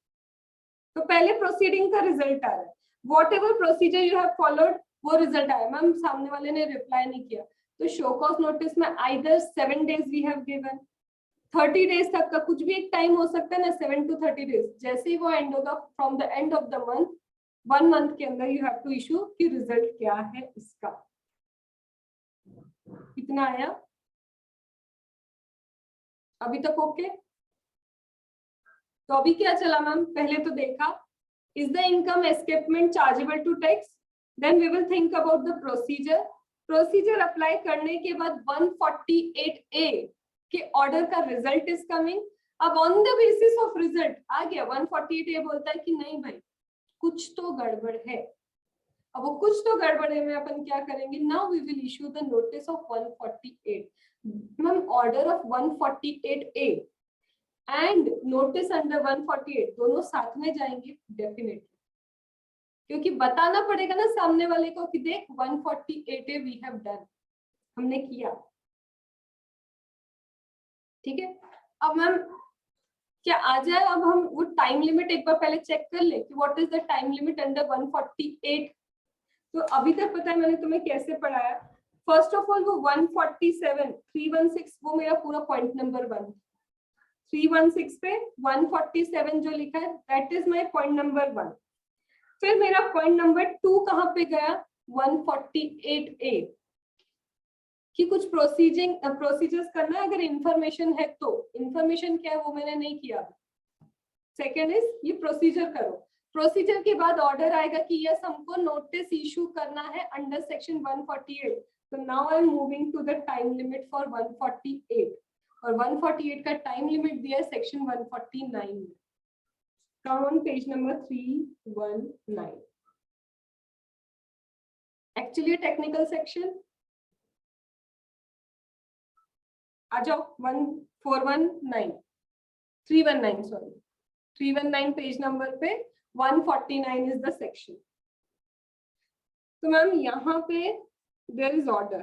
तो पहले प्रोसीडिंग का रिजल्ट आ रहा है, whatever procedure you have followed वो रिजल्ट आया। मैम सामने वाले ने रिप्लाई नहीं किया, तो शो कॉज नोटिस में either 7 days we have given, 30 days तक का कुछ भी एक टाइम हो सकता है ना, 7 to 30 days। जैसे ही वो एंड होगा from the end of the month, 1 month के अंदर यू हैव टू इशू कि रिजल्ट क्या है इसका। कितना आया अभी तक? ओके तो अभी क्या चला मैम? पहले तो देखा is the income escapement chargeable to tax, then we will think about the procedure. Procedure apply करने के बाद 148A के ऑर्डर का रिजल्ट इज कमिंग। अब on the basis of result आ गया 148A बोलता है कि नहीं भाई कुछ तो गड़बड़ है। अब वो कुछ तो गड़बड़े में अपन क्या करेंगे? Now we will issue the notice of 148। Ma'am order of 148A and notice under 148 दोनों साथ में जाएंगे डेफिनेटली, क्योंकि बताना पड़ेगा ना सामने वाले को कि देख 148A वी हैव डन, हमने किया। ठीक है, अब मैम क्या आ जाए? अब हम वो टाइम लिमिट एक बार पहले चेक कर ले कि what is the time limit under 148। तो अभी तक पता है मैंने तुम्हें कैसे पढ़ाया। फर्स्ट ऑफ ऑल वो 147 316 वो मेरा पूरा पॉइंट नंबर 1, 316 पे 147 जो लिखा है that is my point number 1। फिर मेरा पॉइंट नंबर 2 कहाँ पे गया? 148A कि कुछ प्रोसीजर्स करना है अगर इंफॉर्मेशन है तो। इंफॉर्मेशन क्या है वो मैंने नहीं किया। सेकेंड इज ये प्रोसीजर करो। प्रोसीजर के बाद ऑर्डर आएगा कि यस हमको नोटिस इशू करना है अंडर सेक्शन 148। तो now I am moving to the time limit for 148 और 148 का टाइम लिमिट दिया है सेक्शन 149 में। Come on page number 319। Actually technical section आ जाओ 1419 319 सॉरी 319 पेज नंबर पे 149 इज द सेक्शन। तो मैम यहाँ पे देयर इज ऑर्डर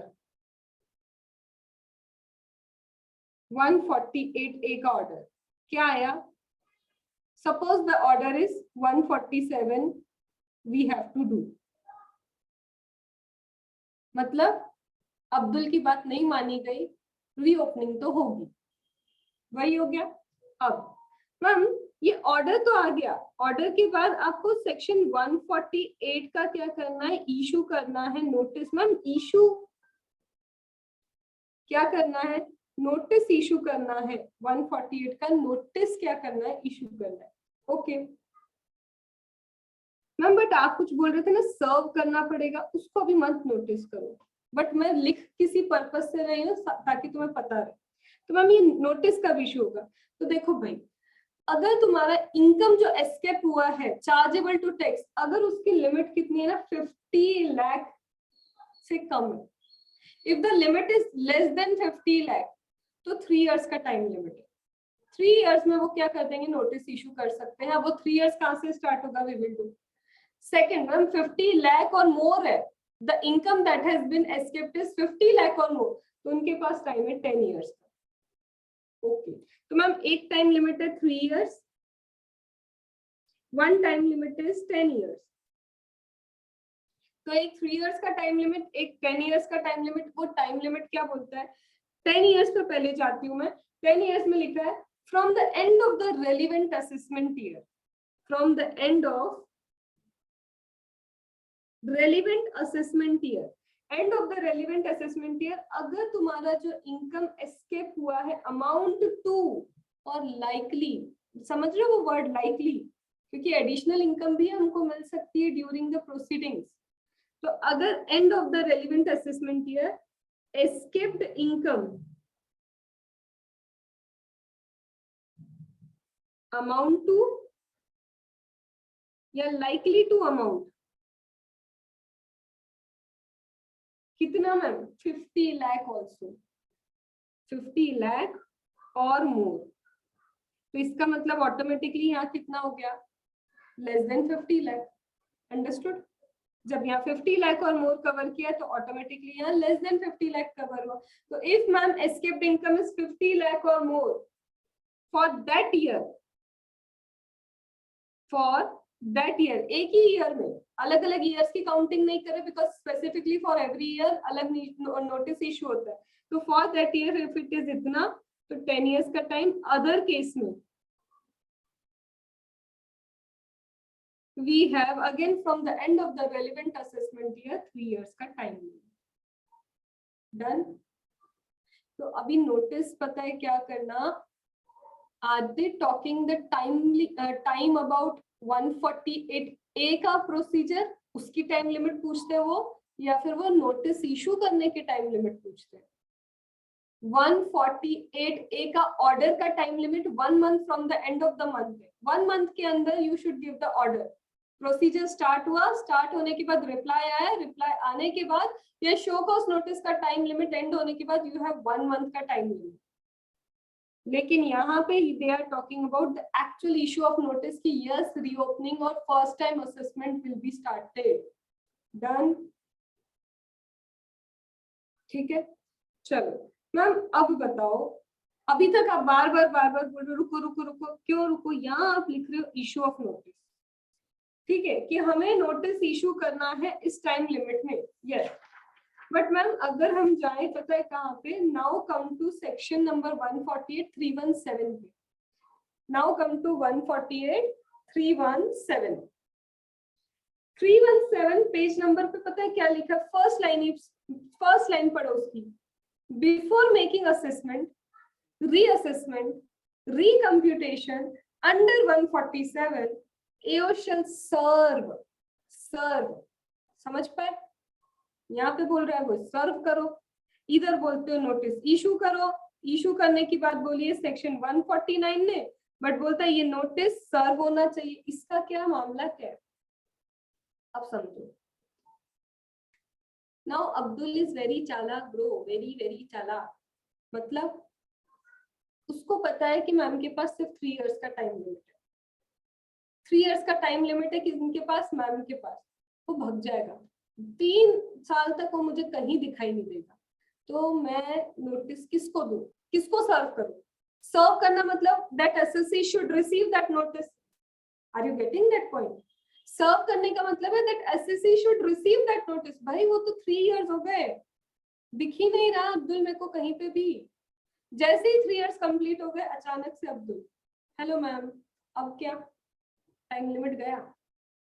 148A का ऑर्डर क्या आया? Suppose the order is 147 we have to do, मतलब अब्दुल की बात नहीं मानी गई, रीओपनिंग तो होगी, वही हो गया। अब मैम ये ऑर्डर तो आ गया, ऑर्डर के बाद आपको सेक्शन 148 का क्या करना है? इशू करना है नोटिस। मैम इशू क्या करना है? नोटिस इशू करना है। 148 का नोटिस क्या करना है? इशू करना है। ओके मैम बट आप कुछ बोल रहे थे ना सर्व करना पड़ेगा, उसको अभी मत नोटिस करो, बट मैं लिख किसी पर्पस से रही हूँ ताकि तुम्हें पता रहे। तो मैम ये नोटिस कब इशू होगा? तो देखो भाई, अगर तुम्हारा इनकम जो एस्केप हुआ है चार्जेबल टू टैक्स, अगर उसकी लिमिट कितनी है ना 50 लाख से कम है, if the limit is less than 50 lakh, तो 3 इयर्स का टाइम लिमिट है। 3 इयर्स में वो क्या कर देंगे, नोटिस इशू कर सकते हैं। वो 3 इयर्स कहां से स्टार्ट होगा, we will do. Second, ma'am 50 lakh और मोर है, the income that has been escaped is 50 lakh और मोर, तो उनके पास टाइम है 10 इयर्स का। ओके, तो मैम एक टाइम लिमिट है 3 years, one time limit is 10 years. तो एक 3 इयर्स का टाइम लिमिट, एक 10 इयर्स का टाइम लिमिट। वो टाइम लिमिट क्या बोलता है, 10 इयर्स पे पहले जाती हूँ मैं। 10 इयर्स में लिखा है from the end of the relevant assessment year, from the end of relevant assessment year, and of the relevant assessment year, अगर तुम्हारा जो इनकम एस्केप हुआ है अमाउंट टू और लाइकली, समझ रहे हो वो वर्ड लाइकली, क्योंकि एडिशनल इनकम भी हमको मिल सकती है ड्यूरिंग द प्रोसीडिंग्स। तो अगर end of the relevant assessment year escaped income amount to या लाइकली टू अमाउंट, कितना मैम, 50 लाख ऑल्सो, 50 लाख और मोर। तो इसका मतलब ऑटोमेटिकली यहाँ कितना हो गया, लेस देन 50 लाख। अंडरस्टूड? जब यहाँ 50 लाख और मोर कवर किया तो ऑटोमेटिकली यहाँ लेस देन 50 लाख कवर हुआ। तो if ma'am escaped income is 50 lakh और more for that year, for that year, एक ही ईयर में, अलग अलग ईयर्स की काउंटिंग नहीं करे, because specifically for every year अलग नोटिस इशू होता है। तो for that year if it is इतना, तो 10 इयर्स का टाइम। अदर केस में we have again from the end of the relevant assessment year 3 years का टाइम। डन? तो अभी नोटिस पता है क्या करना, are they talking the time about 148A का प्रोसीजर, उसकी टाइम लिमिट पूछते हैं वो, या फिर वो नोटिस इशू करने के टाइम लिमिट पूछते हैं? 148A का ऑर्डर का time limit 1 month from the end of the month है। 1 मंथ के अंदर you should give the order. Procedure start हुआ, स्टार्ट होने के बाद रिप्लाई आया, रिप्लाई आने के बाद या शो कॉज नोटिस का टाइम लिमिट एंड होने के बाद यू हैव 1 मंथ का टाइम लिमिट। लेकिन यहाँ पे they are talking about the actual issue of notice की यस रीओपनिंग और first time assessment will be started. Done? ठीक है, चलो मैम अब बताओ, अभी तक आप बार बार बोल रहे हो रुको रुको रुको, क्यों रुको? यहाँ आप लिख रहे हो इशू ऑफ नोटिस, ठीक है, कि हमें नोटिस इशू करना है इस टाइम लिमिट में। यस, बट मैम अगर हम जाए पता है कहाँ पे, now come to section number 148.317 पे। Now come to 148.317 317 page number पे पता है क्या लिखा? फर्स्ट लाइन पढ़ो उसकी। Before making assessment, reassessment, recomputation under 147 AO shall serve, समझ पाए? यहाँ पे बोल रहा है वो सर्व करो, इधर बोलते हो नोटिस इशू करो। इशू करने की बात बोलिए सेक्शन 149 ने, बट बोलता है ये नोटिस सर्व होना चाहिए। इसका क्या मामला क्या है, अब समझो। नाउ अब्दुल इज वेरी चालाक ब्रो, वेरी वेरी चालाक। मतलब उसको पता है कि मैम के पास सिर्फ 3 इयर्स का टाइम लिमिट है। 3 इयर्स का टाइम लिमिट है किसके पास? मैम के पास। वो भाग जाएगा, 3 साल तक वो मुझे कहीं दिखाई नहीं देगा। तो मैं नोटिस किसको दूं, किसको सर्व करूं? सर्व करना मतलब that assessee should receive that notice. Are you getting that point? Serve करने का मतलब है that assessee should receive that notice. भाई वो तो 3 इयर्स हो गए, दिख ही नहीं रहा अब्दुल मेरे को कहीं पे भी। जैसे ही 3 इयर्स कंप्लीट हो गए अचानक से अब्दुल, हेलो मैम, अब क्या? टाइम लिमिट गया।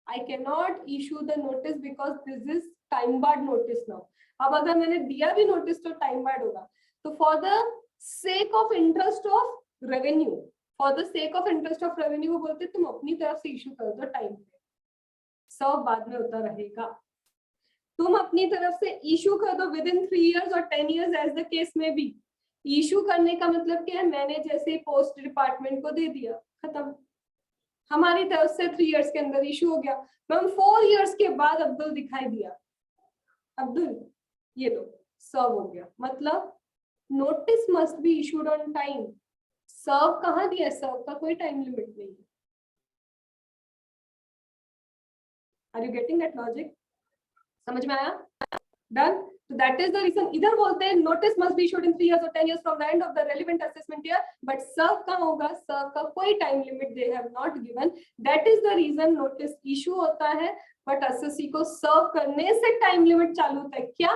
I cannot issue the notice because this is time barred notice now. अब अगर मैंने दिया भी नोटिस तो टाइम बार्ड होगा। तो for the sake of interest of revenue, वो बोलते तुम अपनी तरफ से इशू कर दो टाइम पे, सब बाद में होता रहेगा। तुम अपनी तरफ से इशू कर दो विद इन 3 इयर्स और 10 इयर्स एज द केस में भी। इशू करने का मतलब क्या है, मैंने जैसे पोस्ट डिपार्टमेंट को दे दिया, खत्म, हमारी तरफ से 3 इयर्स के अंदर इशू हो गया। मैम 4 इयर्स के बाद अब्दुल दिखाई दिया, अब्दुल ये लो सर्व हो गया, मतलब notice must be issued on time. Serve कहाँ दिया, सर्व का कोई टाइम लिमिट नहीं है। Are you getting that logic? समझ में आया? Done. So that is the reason इधर बोलते हैं notice must be issued in 3 years or 10 years from the end of the relevant assessment year, but serve कहाँ होगा, serve का कोई time limit they have not given. That is the reason notice issue होता है, but assessee को serve करने से time limit चालू होता है। क्या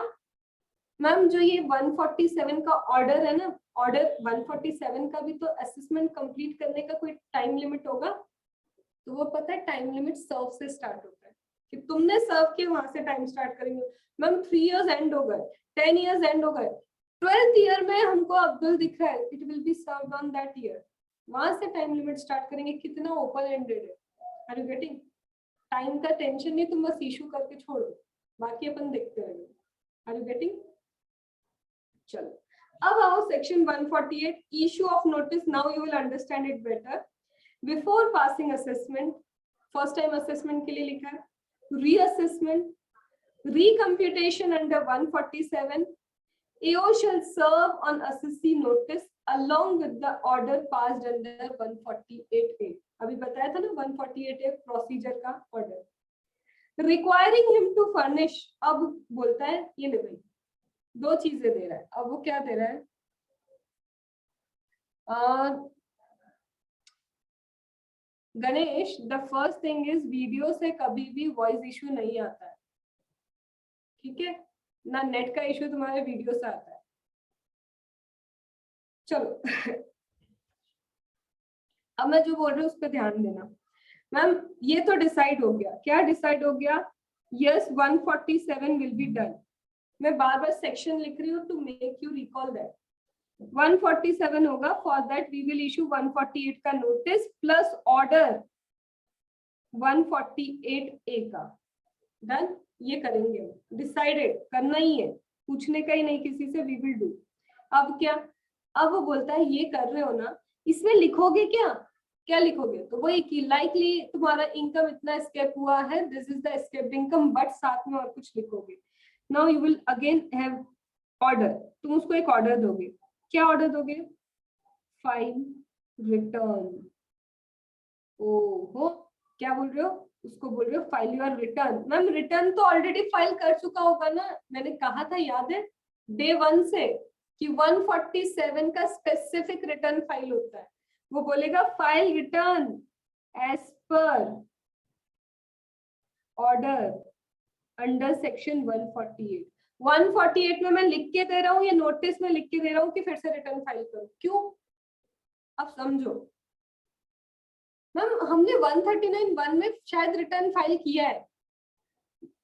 मैम जो ये 147 का ऑर्डर है ना, ऑर्डर 147 का भी तो असेसमेंट कंप्लीट करने का कोई टाइम लिमिट होगा, तो वो पता है टाइम लिमिट सर्व से स्टार्ट होता है कि तुमने सर्व किया वहां से टाइम स्टार्ट करेंगे। मैम 3 इयर्स एंड हो गए, 10 इयर्स एंड हो गए, 12th ईयर में हमको अब्दुल दिख रहा है, it will be served on that year, वहां से टाइम लिमिट स्टार्ट करेंगे। कितना ओपन एंडेड है, आर यू गेटिंग? टाइम का टेंशन नहीं, तुम बस इशू करके छोड़ दो, बाकी अपन देखते रहेंगे। Are you getting? चलो अब आओ section 148 issue of notice. Now you will understand it better. Before passing assessment, first time assessment के लिए लिखा है reassessment, recomputation under 147, AO shall serve on assessee notice along with the order passed under 148A. अभी बताया था ना 148A procedure का order, requiring him to furnish। अब बोलता है ये ले भाई, 2 चीजें दे रहा है। अब वो क्या दे रहा है, Ganesh, the first thing is video से कभी भी वॉइस इशू नहीं आता है, ठीक है ना, नेट का इशू तुम्हारे वीडियो से आता है। चलो अब मैं जो बोल रही हूँ उस पर ध्यान देना। मैम ये तो डिसाइड हो गया, क्या डिसाइड हो गया? Yes 147 will be done. मैं बार बार सेक्शन लिख रही हूँ to make you recall that. 147 होगा, for that we will issue 148 का नोटिस प्लस ऑर्डर 148A का। डन, ये करेंगे, डिसाइडेड करना ही है, पूछने का ही नहीं किसी से, वी विल डू। अब क्या, अब वो बोलता है ये कर रहे हो ना, इसमें लिखोगे क्या, क्या लिखोगे? तो वही कि लाइकली तुम्हारा इनकम इतना एस्केप हुआ है, this is the escaped income, but साथ में और कुछ लिखोगे। Now you will again have order, तुम उसको एक ऑर्डर दोगे। क्या ऑर्डर दोगे? File return. ओहो, क्या बोल रहे हो? उसको बोल रहे हो file your return. Ma'am return तो ऑलरेडी फाइल कर चुका होगा ना, मैंने कहा था याद है डे 1 से कि 147 का स्पेसिफिक रिटर्न फाइल होता है। वो बोलेगा file return as per order under section 148। 148 में मैं लिख के दे रहा हूँ या नोटिस में लिख के दे रहा हूँ कि फिर से रिटर्न फाइल करो? क्यों, अब समझो। मैम हमने 139(1) में शायद रिटर्न फाइल किया है,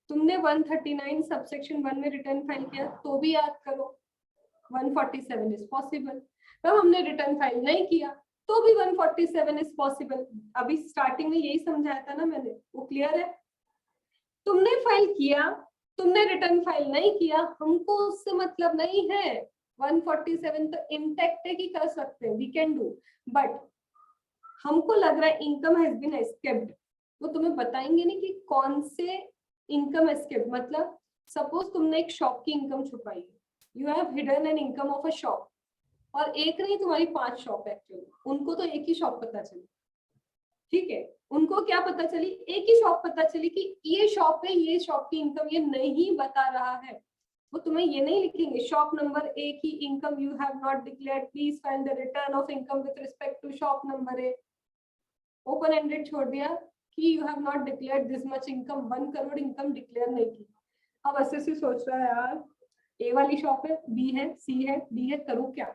तुमने 139 सबसेक्शन 1 में रिटर्न फाइल किया तो भी याद करो, 147 इज पॉसिबल। मैम हमने रिटर्न फाइल नहीं किया तो भी 147 इज पॉसिबल। अभी स्टार्टिंग में यही समझाया था ना मैंने, वो क्लियर है? तुमने फाइल किया, तुमने रिटर्न फाइल नहीं किया, हमको उससे मतलब नहीं है। 147 तो इंटैक्ट है कि कर सकते हैं, वी कैन डू, बट हमको लग रहा है इनकम हैज बीन एस्केप्ड, वो तुम्हें बताएंगे नहीं कि कौन से इनकम एस्केप्ड। मतलब सपोज तुमने एक शॉप की इनकम छुपाई है, you have hidden an income of a shop, और एक नहीं तुम्हारी 5 शॉप एक्चुअली, उनको तो एक ही शॉप पता चली, ठीक है, उनको क्या पता चली? एक ही शॉप पता चली कि ये शॉप है, ये शॉप की इनकम ये नहीं बता रहा है। वो तुम्हें ये नहीं लिखेंगे शॉप नंबर ए की income you have not declared, please file the return of income with respect to shop number A. Open ended छोड़ दिया कि you have not declared this much income, 1 crore income declare नहीं की। अब assessee सोच रहा है यार ए वाली शॉप है, बी है, सी है, डी है, करूं क्या?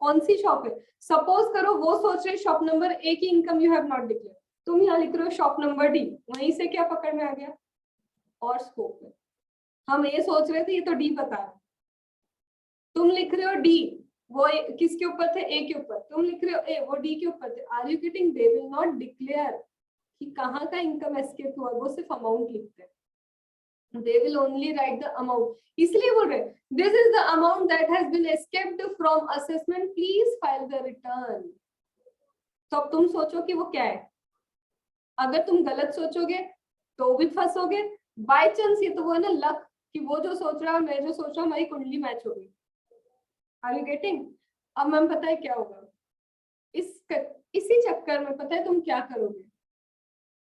कौन सी शॉप है? सपोज करो वो सोच रहे शॉप नंबर ए की income you have not declare, तुम यहाँ लिख रहे हो शॉप नंबर डी, वहीं से क्या पकड़ में आ गया? और स्कोप है, हम ए सोच रहे थे, ये तो डी बता रहे, तुम लिख रहे हो डी, वो किसके ऊपर थे? ए के ऊपर, तुम लिख रहे हो ए, वो डी के ऊपर थे। Are you getting? They will not declare कि कहाँ का इनकम एस्केप हुआ, वो सिर्फ अमाउंट लिखते हैं, they will only write the amount. इसलिए बोल रहे this is the amount that has been escaped from assessment, please file the return. तो अब तुम सोचो कि वो क्या है. अगर तुम गलत सोचोगे तो भी फंसोगे. बाय चांस ये तो वो है ना लक कि वो जो सोच रहा है और मैं जो सोच रहा हूँ हमारी कुंडली मैच हो गई. Are you getting? अब मैम पता है क्या होगा इसी चक्कर में पता है तुम क्या करोगे.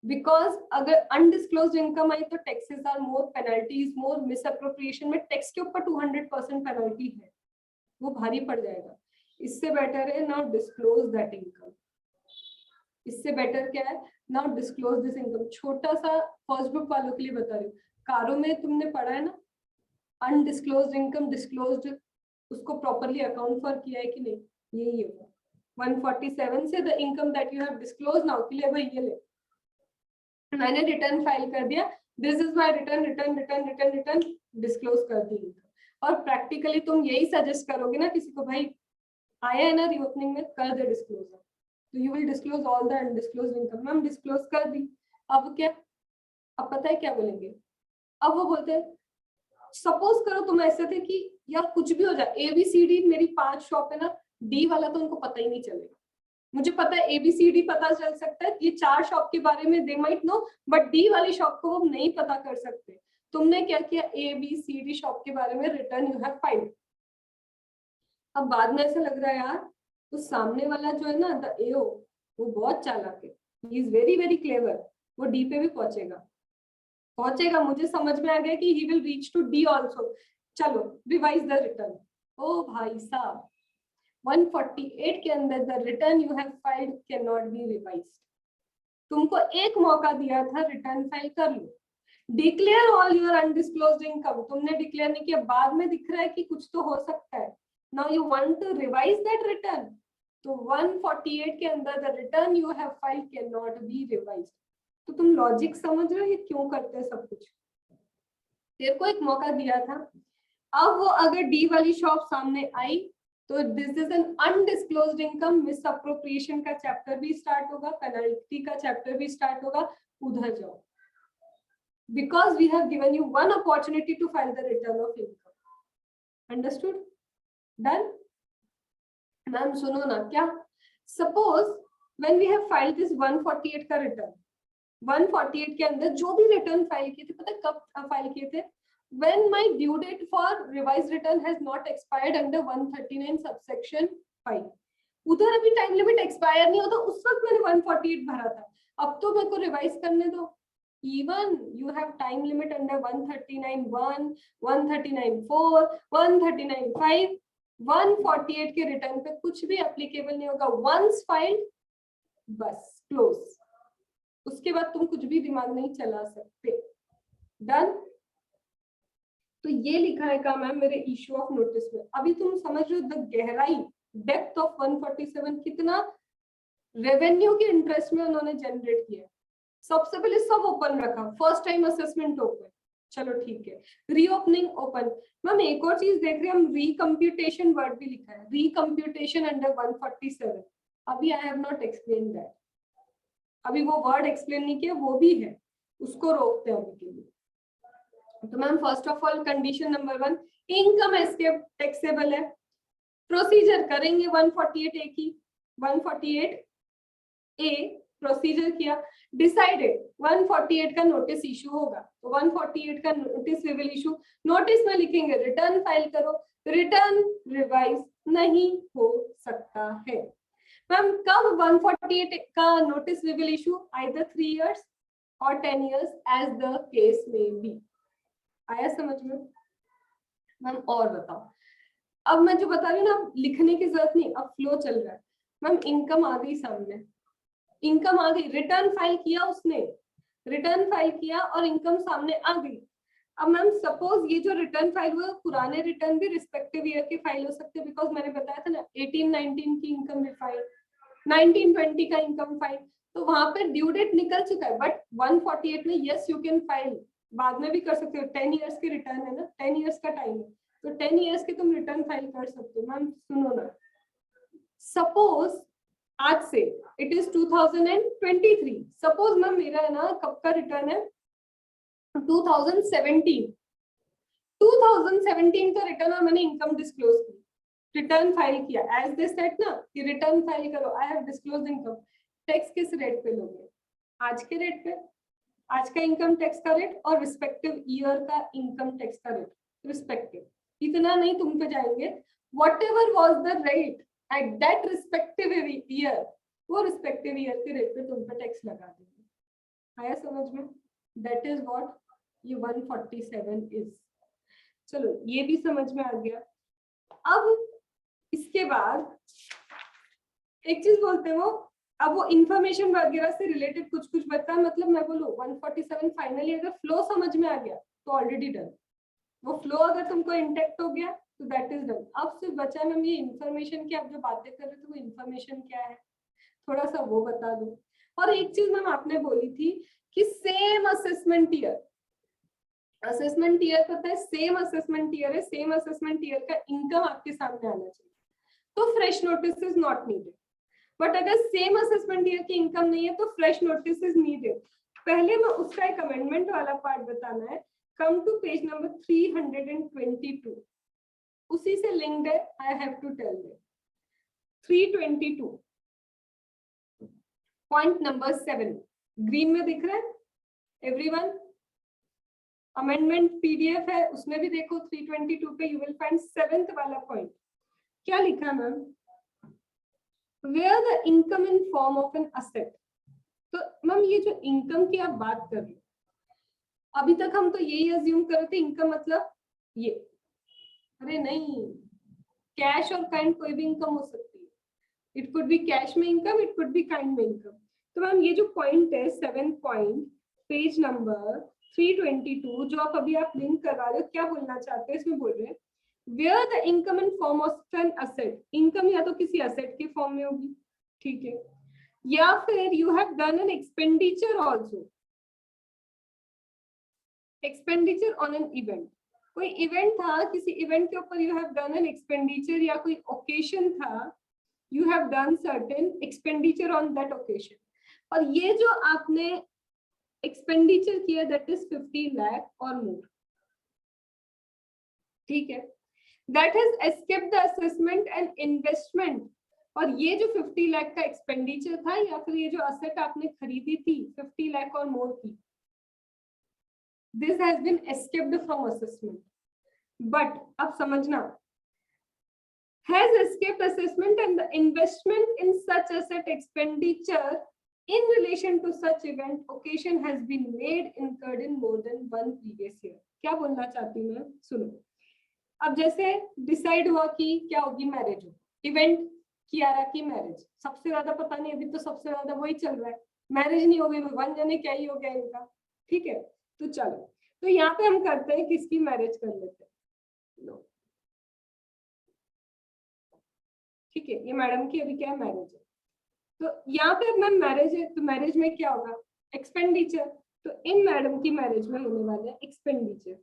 बिकॉज अगर अनडिस्क्लोज्ड इनकम आई तो taxes are more, penalties more, misappropriation में टैक्स के ऊपर 200% पेनल्टी है, वो भारी पड़ जाएगा. इससे बेटर है नाउ डिस्क्लोज दैट इनकम. इससे बेटर क्या है नाउ डिस्क्लोज दिस इनकम. छोटा सा फर्स्ट ग्रुप वालों के लिए बता रही हूँ. कारो में तुमने पढ़ा है ना अनडिस्क्लोज्ड इनकम डिस्क्लोज्ड, उसको प्रॉपरली अकाउंट फॉर किया है कि नहीं. यही है 147 से the income that you have disclose now के लिए भाई ये ले मैंने रिटर्न फाइल कर दिया. This is my return return return return return disclose कर दी इनकम. और प्रैक्टिकली तुम यही सजेस्ट करोगे ना किसी को, भाई आया है ना रीओपनिंग में कर दे डिस्क्लोजर, तो you will disclose all the undisclosed income. Ma'am disclose कर दी. अब क्या, अब पता है क्या बोलेंगे. अब वो बोलते हैं सपोज करो तुम ऐसे थे कि यार कुछ भी हो जाए ABCD मेरी 5 शॉप है ना, D वाला तो उनको पता ही नहीं चलेगा. मुझे पता है ABCD पता चल सकता है, ये 4 शॉप के बारे में they might know, but D वाली शॉप को वो नहीं पता कर सकते. तुमने क्या किया ABCD शॉप के बारे में रिटर्न यू हैव फाइल्ड. अब बाद में ऐसा लग रहा है यार तो सामने वाला जो है ना द AO वो बहुत चालाक है, he is very very clever, वो D पे भी पहुंचेगा. मुझे समझ में आ गया कि ही will reach to D also. चलो रिवाइज द रिटर्न. ओ भाई साहब 148 के अंदर the return you have filed can not be revised. तुमको एक मौका दिया था रिटर्न फाइल कर लो. Declare all your undisclosed income, तुमने डिक्लेयर नहीं किया, बाद में दिख रहा है कि कुछ तो हो सकता है. Now you want to revise that return, तो 148 के अंदर the return you have filed can not be revised. तो तुम लॉजिक समझ रहे हो ये क्यों करते हैं सब कुछ. तेरे को एक मौका दिया था, अब वो अगर D वाली शॉप सामने आई तो this is an undisclosed income. Misappropriation का चैप्टर भी स्टार्ट होगा, पेनल्टी का चैप्टर भी स्टार्ट होगा. उधर जाओ because we have given you one opportunity to file the return of income. Understood? Done? Ma'am सुनो ना, क्या suppose when we have filed this 148 का रिटर्न, 148 के अंदर जो भी रिटर्न फाइल किए थे, पता है कब फाइल किए थे? When my due date for revised return has not expired under 139 subsection 5. उधर अभी टाइम लिमिट एक्सपायर नहीं होता, उस वक्त मैंने 148 भरा था. अब तो मेरे को रिवाइज करने दो. Even you have time limit under 139(1), 139(4), 139(5). 148 के रिटर्न पे कुछ भी एप्लीकेबल नहीं होगा. वंस फाइल्ड बस क्लोज. उसके बाद तुम कुछ भी दिमाग नहीं चला सकते. डन? तो ये लिखा है का मैम मेरे इश्यू ऑफ नोटिस में. अभी तुम समझ रहे हो द गहराई, डेप्थ ऑफ 147, कितना रेवेन्यू के इंटरेस्ट में उन्होंने जनरेट किया. सबसे पहले सब ओपन रखा, फर्स्ट टाइम असेसमेंट ओपन, चलो ठीक है, रीओपनिंग ओपन. मैम एक और चीज देख रहे हैं हम, रीकम्प्यूटेशन वर्ड भी लिखा है, रीकम्प्यूटेशन अंडर 147. अभी I have not explain that, अभी वो वर्ड एक्सप्लेन नहीं किया, वो भी है, उसको रोकते हैं अभी के लिए. तो ma'am first of all condition number 1, income escape taxable है. प्रोसीजर करेंगे 148A की, 148A प्रोसीजर किया, डिसाइडेड 148 का नोटिस इशू होगा, तो 148 का notice we will issue. Notice में लिखेंगे रिटर्न फाइल करो, रिटर्न रिवाइज नहीं हो सकता है. मैम कब 148 का notice we will issue? Either 3 years or 10 years as the case may be. आया समझ में? मैम और बताओ. अब मैं जो बता रही हूँ ना, लिखने की जरूरत नहीं, अब फ्लो चल रहा है. मैम इनकम आ गई सामने, इनकम आ गई, रिटर्न फाइल किया उसने, रिटर्न फाइल किया और इनकम सामने आ गई. अब मैम सपोज ये जो रिटर्न फाइल हुआ, पुराने रिटर्न भी रिस्पेक्टिव ईयर के फाइल हो सकते हैं, बिकॉज मैंने बताया था ना 18-19 की इनकम भी फाइल, 19-20 का इनकम फाइल, तो वहां पर ड्यू डेट निकल चुका है. बट 148 में यस यू कैन फाइल, बाद में भी कर सकते हो. 10 years के रिटर्न है ना, 10 years का टाइम है, तो 10 years के तुम रिटर्न फाइल कर सकते हो. मैम सुनो ना, सपोज आज से इट इज 2023, सपोज मैम मेरा है ना कब का रिटर्न है, 2017 का रिटर्न और मैंने इनकम डिस्क्लोज की, रिटर्न फाइल किया, एज दे सेट ना कि रिटर्न फाइल करो, I have disclosed income. Tax किस रेट पे लोगे? आज के रेट पे, आज का इनकम टैक्स का रेट और रिस्पेक्टिव ईयर का इनकम टैक्स का रेट रिस्पेक्टिव, इतना नहीं तुम पे जाएंगे, what ever was the rate at that respective year, वो रिस्पेक्टिव ईयर के रेट पे तुम पे टैक्स लगा देंगे। आया समझ में? दैट इज व्हाट ये 147 इज। चलो ये भी समझ में आ गया। अब इसके बाद एक चीज बोलते हैं वो, अब वो इंफॉर्मेशन वगैरह से रिलेटेड कुछ कुछ बता, मतलब मैं बोलूं 147 फाइनली अगर फ्लो समझ में आ गया तो ऑलरेडी डन। वो फ्लो अगर तुमको इंटेक्ट हो गया तो दैट इज डन। अब सिर्फ बचा मैम ये इंफॉर्मेशन की, आप जो बातें कर रहे थे वो इंफॉर्मेशन क्या है, थोड़ा सा वो बता दो। और एक चीज मैम आपने बोली थी कि same assessment year, assessment year पता है सेम असेसमेंट ईयर है, सेम असेसमेंट ईयर का इनकम आपके सामने आना चाहिए, तो fresh notice is not needed. But अगर सेम असेसमेंट ईयर की इनकम नहीं है तो फ्रेश नोटिस इज नीडेड। पहले मैं उसका एक अमेंडमेंट वाला पार्ट बताना है। कम टू पेज नंबर 322, उसी से लिंक्ड है, I have to tell you. 322 point number 7 green में दिख रहा है एवरीवन? अमेंडमेंट पीडीएफ है, उसमें भी देखो 322 पे यू विल फाइंड 7th वाला पॉइंट। क्या लिखा ma'am? Where the income in form of an asset. तो मैम ये जो इनकम की आप बात कर रहे हो, अभी तक हम तो यही अज्यूम कर रहे थे इनकम मतलब ये, अरे नहीं, कैश और काइंड कोई भी इनकम हो सकती है। इट कुड बी कैश में income, it could be kind में इनकम। तो मैम ये जो पॉइंट है 7 पॉइंट पेज नंबर 322 जो आप अभी आप लिंक करवा रहे हो, क्या बोलना चाहते हैं इसमें? बोल रहे हैं where the income in form of an asset, income या तो किसी असेट के फॉर्म में होगी, ठीक है, या फिर you have done an expenditure also, expenditure on an event, कोई इवेंट था, किसी इवेंट के ऊपर you have done an expenditure, या कोई ओकेशन था, you have done certain expenditure on that occasion, और ये जो आपने एक्सपेंडिचर किया दैट इज 50 लाख और मोर, ठीक है, that has escaped the assessment and investment. और ये जो 50 लाख का एक्सपेंडिचर था या फिर ये जो असेट आपने खरीदी थी 50 लाख और मोर की, this has been escaped from assessment. But अब समझना, has escaped assessment and the investment in such asset expenditure in relation to such event occasion has been made incurred in more than one previous year. क्या बोलना चाहती हूँ मैं, सुनो। अब जैसे डिसाइड हुआ कि क्या होगी, मैरिज हो, इवेंट कियारा की मैरिज, सबसे ज्यादा पता नहीं, अभी तो सबसे ज्यादा वही चल रहा है, मैरिज नहीं हो गई, भगवान जाने क्या ही हो गया इनका, ठीक है। तो चलो, तो यहाँ पे हम करते हैं किसकी मैरिज कर लेते हैं, लो, ठीक है, ये मैडम की अभी क्या है, मैरिज है। तो यहाँ पे मैम मैरिज है, तो मैरिज में क्या होगा, एक्सपेंडिचर, तो इन मैडम की मैरिज में होने वाले एक्सपेंडिचर।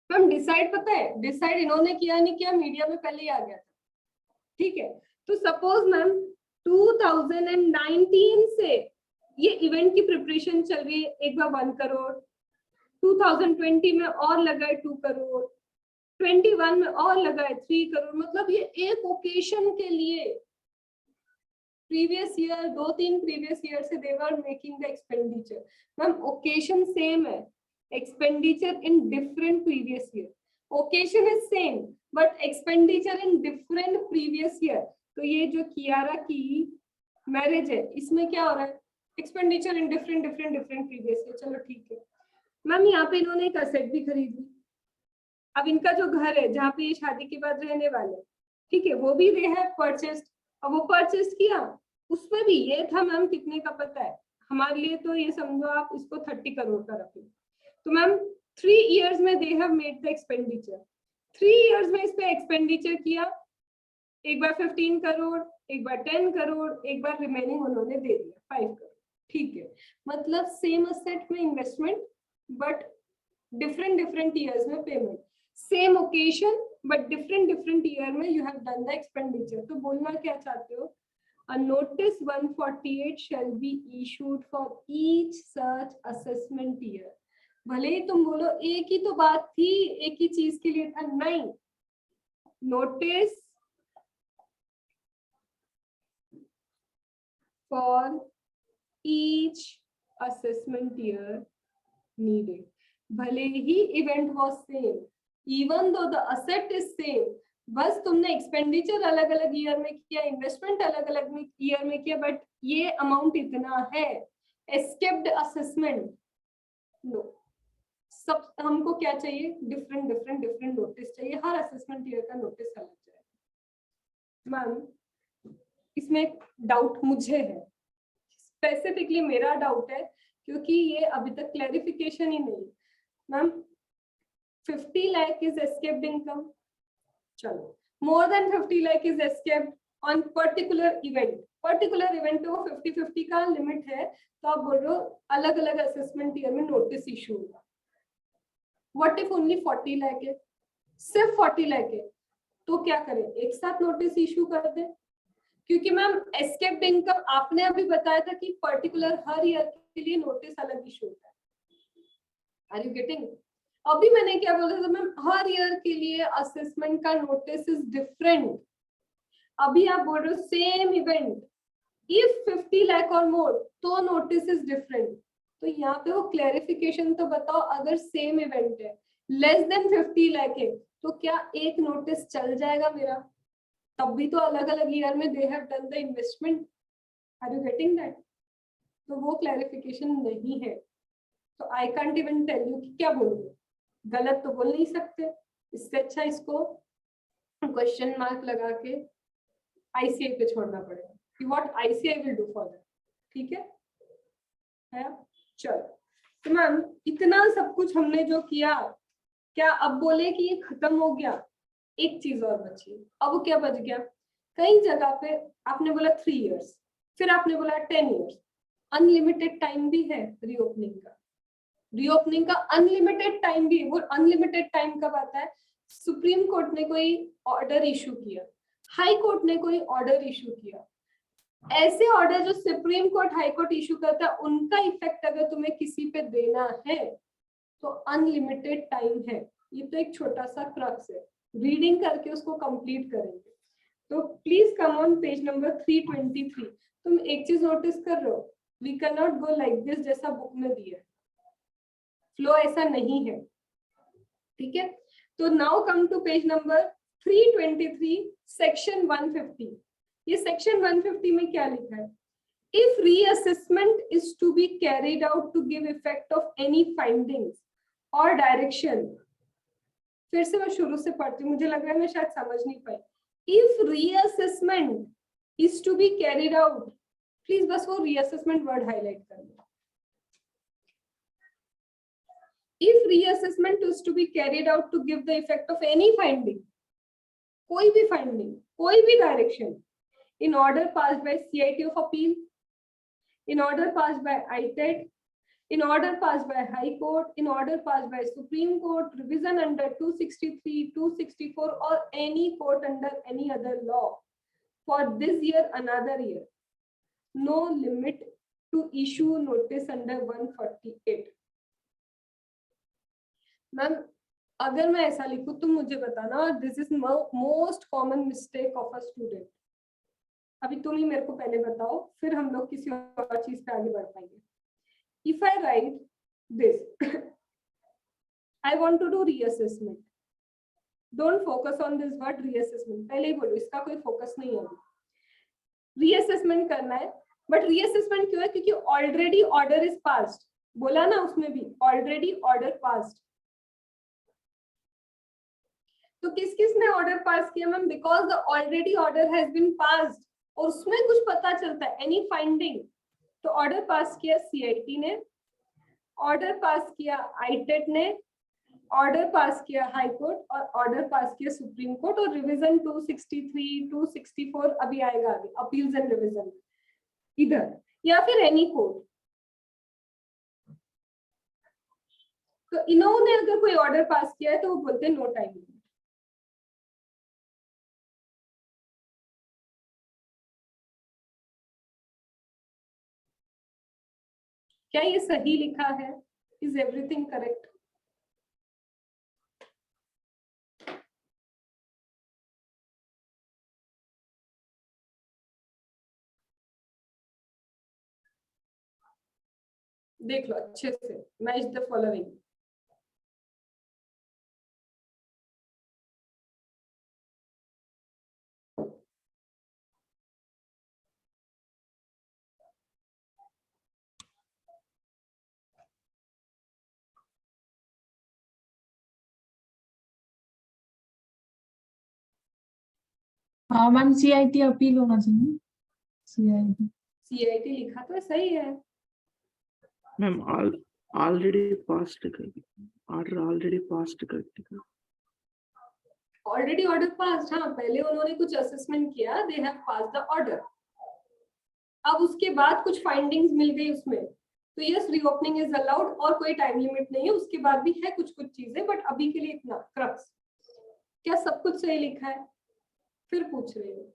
मैम डिसाइड पता है, डिसाइड इन्होंने किया नहीं किया, मीडिया में पहले ही आ गया था, ठीक है। तो सपोज मैम 2019 से ये इवेंट की प्रिपरेशन चल रही है, एक बार 1 करोड़, 2020 में और लगा है 2 करोड़, 21 में और लगा है 3 करोड़, मतलब ये एक ओकेशन के लिए प्रीवियस ईयर 2-3 प्रीवियस ईयर से they were making the expenditure. Ma'am occasion same है, expenditure in different previous year, occasion is same but expenditure in different previous year. तो ये जो कियारा की मैरिज है इसमें क्या हो रहा है, expenditure in different previous year. चलो ठीक है मैम, यहाँ पे इन्होंने एक असेट भी खरीद ली, अब इनका जो घर है जहाँ पे ये शादी के बाद रहने वाले, ठीक है, वो भी दे हैव परचेस्ड, और वो परचेस किया, उसमें भी ये था मैम कितने का पता है, हमारे लिए तो ये समझो आप इसको 30 करोड़ का रखें। तो मैम 3 इयर्स में they have made the expenditure, 3 years में इस पे एक्सपेंडिचर किया, एक बार 15 करोड़, एक बार 10 करोड़, एक बार रिमेनिंग उन्होंने दे दिया 5 करोड़, ठीक है। मतलब सेम असेट में इन्वेस्टमेंट बट डिफरेंट ईयर्स में payment, same occasion but different year में you have done the expenditure. तो बोलना क्या चाहते हो, A notice 148 shall be issued for each such assessment year. भले ही तुम बोलो एक ही तो बात थी, एक ही चीज के लिए था, नहीं. Notice for each assessment year needed. भले ही event was same, even though the asset is same, बस तुमने एक्सपेंडिचर अलग अलग ईयर में किया, इन्वेस्टमेंट अलग अलग ईयर में किया, बट ये अमाउंट इतना है. Escaped assessment no. सब हमको क्या चाहिए? डिफरेंट डिफरेंट डिफरेंट नोटिस चाहिए. हर असेसमेंट ईयर का नोटिस अलग चाहिए. मैम इसमें डाउट मुझे है, स्पेसिफिकली मेरा डाउट है, क्योंकि ये अभी तक क्लैरिफिकेशन ही नहीं. Ma'am 50 lakh is escaped income. चलो, more than 50 lakh is escaped on particular event. Particular event पे वो 50-50 का लिमिट है, तो आप बोल रहे हो अलग अलग असेसमेंट ईयर में नोटिस इशू होगा. व्हाट इफ ओनली 40 लाख है, सिर्फ 40 लाख है, तो क्या करें? एक साथ नोटिस इशू कर दें? क्योंकि मैम एस्केप्ड इनकम आपने अभी बताया था कि पर्टिकुलर हर ईयर के लिए नोटिस अलग इशू होता है. Are you getting? अभी मैंने क्या बोला था मैम, हर ईयर के लिए असेसमेंट का नोटिस इज डिफरेंट. अभी आप बोल रहे हो सेम इवेंट, इफ 50 लाख और मोर तो नोटिस इज डिफरेंट. तो यहाँ पे वो क्लैरिफिकेशन तो बताओ. अगर सेम इवेंट है, लेस देन 50 लाख है, तो क्या एक नोटिस चल जाएगा मेरा? तब भी तो अलग अलग ईयर में they have done the investment. Are you getting that? तो वो क्लैरिफिकेशन नहीं है. तो I can't even tell you कि क्या बोलूं. गलत तो बोल नहीं सकते. इससे अच्छा इसको क्वेश्चन मार्क लगा के आईसीआई पे छोड़ना पड़ेगा कि what ICI will do for that. ठीक है? चलो, तो मैम इतना सब कुछ हमने जो किया, क्या अब बोले कि ये खत्म हो गया? एक चीज और बची. अब क्या बच गया? कई जगह पे आपने बोला 3 इयर्स, फिर आपने बोला 10 इयर्स. अनलिमिटेड टाइम भी है रीओपनिंग का. रीओपनिंग का अनलिमिटेड टाइम भी. वो अनलिमिटेड टाइम कब आता है? सुप्रीम कोर्ट ने कोई ऑर्डर इशू किया, हाई कोर्ट ने कोई ऑर्डर इशू किया. ऐसे ऑर्डर जो supreme court high court issue करता है, उनका इफेक्ट अगर तुम्हें किसी पे देना है तो अनलिमिटेड टाइम है. ये तो एक छोटा सा क्रक्स है. रीडिंग करके उसको कंप्लीट करेंगे. तो please come on page number 323. तुम एक चीज नोटिस कर रहे हो, we can not go like this जैसा बुक में दिया है. फ्लो ऐसा नहीं है. ठीक है? तो now come to page number 323 section 150. ये सेक्शन 150 में क्या लिखा है? If reassessment is to be carried out to give effect of any findings or direction. फिर से मैं शुरू से पढ़ती हूँ, मुझे लग रहा है मैं शायद समझ नहीं पाई. If reassessment is to be carried out, please बस वो रीअसेसमेंट वर्ड हाईलाइट कर लो. If reassessment is to be carried out to give the effect of any finding, कोई भी finding, कोई भी direction, in order passed by CIT of appeal, in order passed by ITET, in order passed by High Court, in order passed by Supreme Court, revision under 263, 264 or any court under any other law for this year, another year, no limit to issue notice under 148. Ma'am अगर मैं ऐसा लिखूं तुम मुझे बताना. This is most common mistake of a student. अभी तुम ही मेरे को पहले बताओ, फिर हम लोग किसी और चीज पे आगे बढ़ पाएंगे. If I write this, I want to do reassessment. Don't focus on this word reassessment. पहले ही बोलो, इसका कोई फोकस नहीं है. रीअसेसमेंट करना है, बट रीअसेसमेंट क्यों है? क्योंकि ऑलरेडी ऑर्डर इज पास्ड. बोला ना उसमें भी, ऑलरेडी ऑर्डर पास्ड. तो किस किस ने ऑर्डर पास किया ma'am? Because the already order has been passed. और उसमें कुछ पता चलता है, एनी फाइंडिंग. तो ऑर्डर पास किया सीआईटी ने, ऑर्डर पास किया आईटेट ने, ऑर्डर पास किया हाई कोर्ट, और ऑर्डर पास किया सुप्रीम कोर्ट. और रिवीजन 263, 264 अभी आएगा आगे, अपील्स एंड रिवीजन इधर, या फिर एनी कोर्ट. तो इन्होंने अगर कोई ऑर्डर पास किया है तो वो बोलते हैं नो टाइम. क्या ये सही लिखा है? Is everything correct? देख लो अच्छे से, मैच द फॉलोइंग। हाँ मैम, CIT अपील होना चाहिए। CIT CIT लिखा तो सही है। मैम ऑलरेडी पास्ट कर ऑर्डर ऑलरेडी पास्ट कर दिया। ऑलरेडी ऑर्डर पास, हाँ पहले उन्होंने कुछ असेसमेंट किया, they have pass the order. अब उसके बाद कुछ फाइंडिंग्स मिल गई उसमें, तो यस रीओपनिंग इज अलाउड, और कोई टाइम लिमिट नहीं है। उसके बाद भी है कुछ कुछ चीजें, बट अभी के लिए इतना क्रक्स। क्या सब कुछ सही लिखा है? फिर पूछ रही हूँ।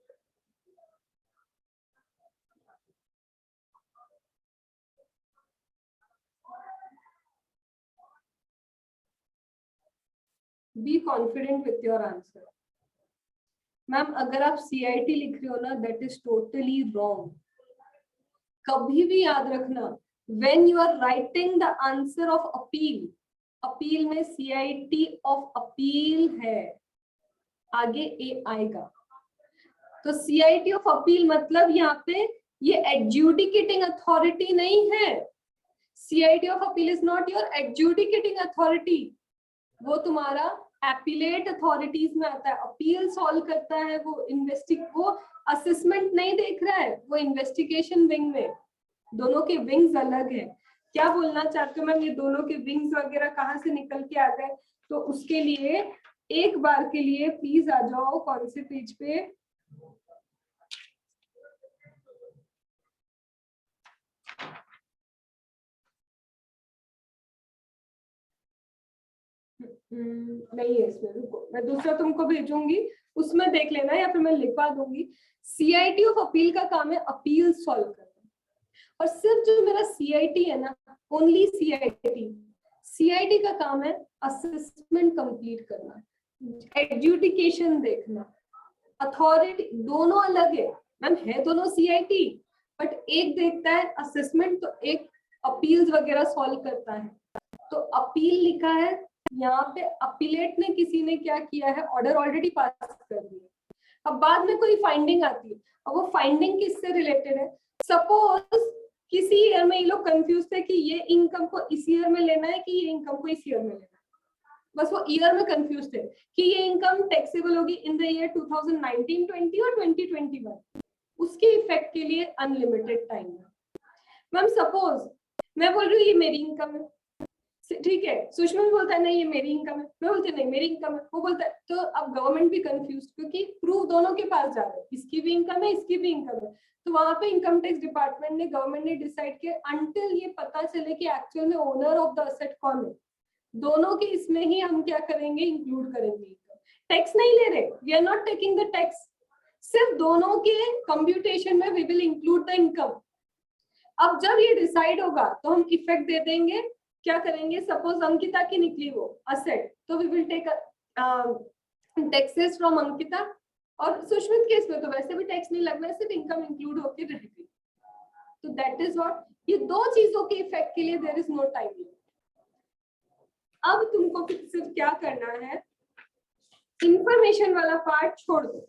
Be confident with your answer. Ma'am अगर आप CIT लिख रहे हो ना, दैट इज टोटली रॉन्ग। कभी भी याद रखना, when you are writing the answer of appeal, appeal में CIT ऑफ अपील है, आगे ए आएगा। तो CIT ऑफ अपील मतलब यहाँ पे ये एडजुडिकेटिंग अथॉरिटी नहीं है। CIT of appeal is not your adjudicating authority, वो तुम्हारा एपीलेट अथॉरिटीज में आता है, अपील सॉल्व करता है वो असेसमेंट नहीं देख रहा है, वो इन्वेस्टिगेशन विंग में। दोनों के विंग्स अलग है। क्या बोलना चाहते हो मैम, ये दोनों के विंग्स वगैरह कहाँ से निकल के आ गए? तो उसके लिए एक बार के लिए प्लीज आ जाओ, कौन से पेज पे? नहीं है इसमें, रुको मैं दूसरा तुमको भेजूंगी, उसमें देख लेना, या फिर मैं लिखवा दूंगी। CIT ऑफ अपील का काम है अपील सॉल्व करना, और सिर्फ जो मेरा CIT है ना, ओनली CIT का काम है असेसमेंट कंप्लीट करना, एडजुडिकेशन देखना। अथॉरिटी दोनों अलग है मैम, है दोनों CIT, बट एक देखता है असेसमेंट, तो एक अपील्स वगैरह सॉल्व करता है। तो अपील लिखा है यहाँ पे, अपीलेट ने किसी ने क्या किया है, ऑर्डर ऑलरेडी पास कर दिया। अब बाद में कोई फाइंडिंग आती है, अब वो फाइंडिंग किससे रिलेटेड है? सपोज किसी ईयर में ये लोग कंफ्यूज थे कि ये इनकम को इस ईयर में लेना है कि ये इनकम को इस ईयर में लेना है, बस वो ईयर में कंफ्यूज थे कि ये इनकम टैक्सेबल होगी इन द ईयर 2019-20 और 2021। उसके इफेक्ट के लिए अनलिमिटेड टाइम है। मैम सपोज मैं बोल रही हूँ ये मेरी इनकम है, ठीक है, सुषमा बोलता है नहीं ये मेरी इनकम है, मैं बोलती नहीं मेरी इनकम है, वो बोलता है, तो अब गवर्नमेंट भी कंफ्यूज, क्योंकि प्रूफ दोनों के पास जा रहा है, इसकी भी इनकम है इसकी भी इनकम है। तो वहां पे इनकम टैक्स डिपार्टमेंट ने, गवर्नमेंट ने डिसाइड किया अंटिल ये पता चले कि एक्चुअल में ओनर ऑफ द असेट कौन है, दोनों के इसमें ही हम क्या करेंगे, इंक्लूड करेंगे इनकम। टैक्स नहीं ले रहे, we are not taking the tax, सिर्फ दोनों के कंप्यूटेशन में we will include the income. अब जब ये डिसाइड होगा तो हम इफेक्ट दे देंगे, क्या करेंगे, सपोज अंकिता की निकली वो असेट, तो we will take taxes from Ankita, और सुष्मित केस में तो वैसे भी टैक्स नहीं लगना है, सिर्फ इनकम इंक्लूड होकर रहेगी। तो दैट इज व्हाट, ये दो चीजों के इफेक्ट के लिए there is no time limit. अब तुमको सिर्फ क्या करना है, इंफॉर्मेशन वाला पार्ट छोड़ दो,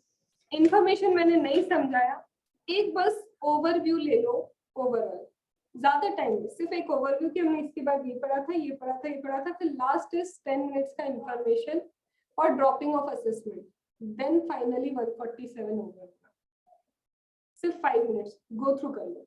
इंफॉर्मेशन मैंने नहीं समझाया, एक बस ओवरव्यू ले लो, ओवरऑल ज्यादा टाइम नहीं, सिर्फ एक ओवरव्यू कि हमने इसके बाद ये पढ़ा था, ये पढ़ा था, ये पढ़ा था, फिर लास्ट इज 10 मिनट्स का इंफॉर्मेशन और dropping of assessment, then finally 147 होगा, सिर्फ 5 मिनट्स गो थ्रू कर लो।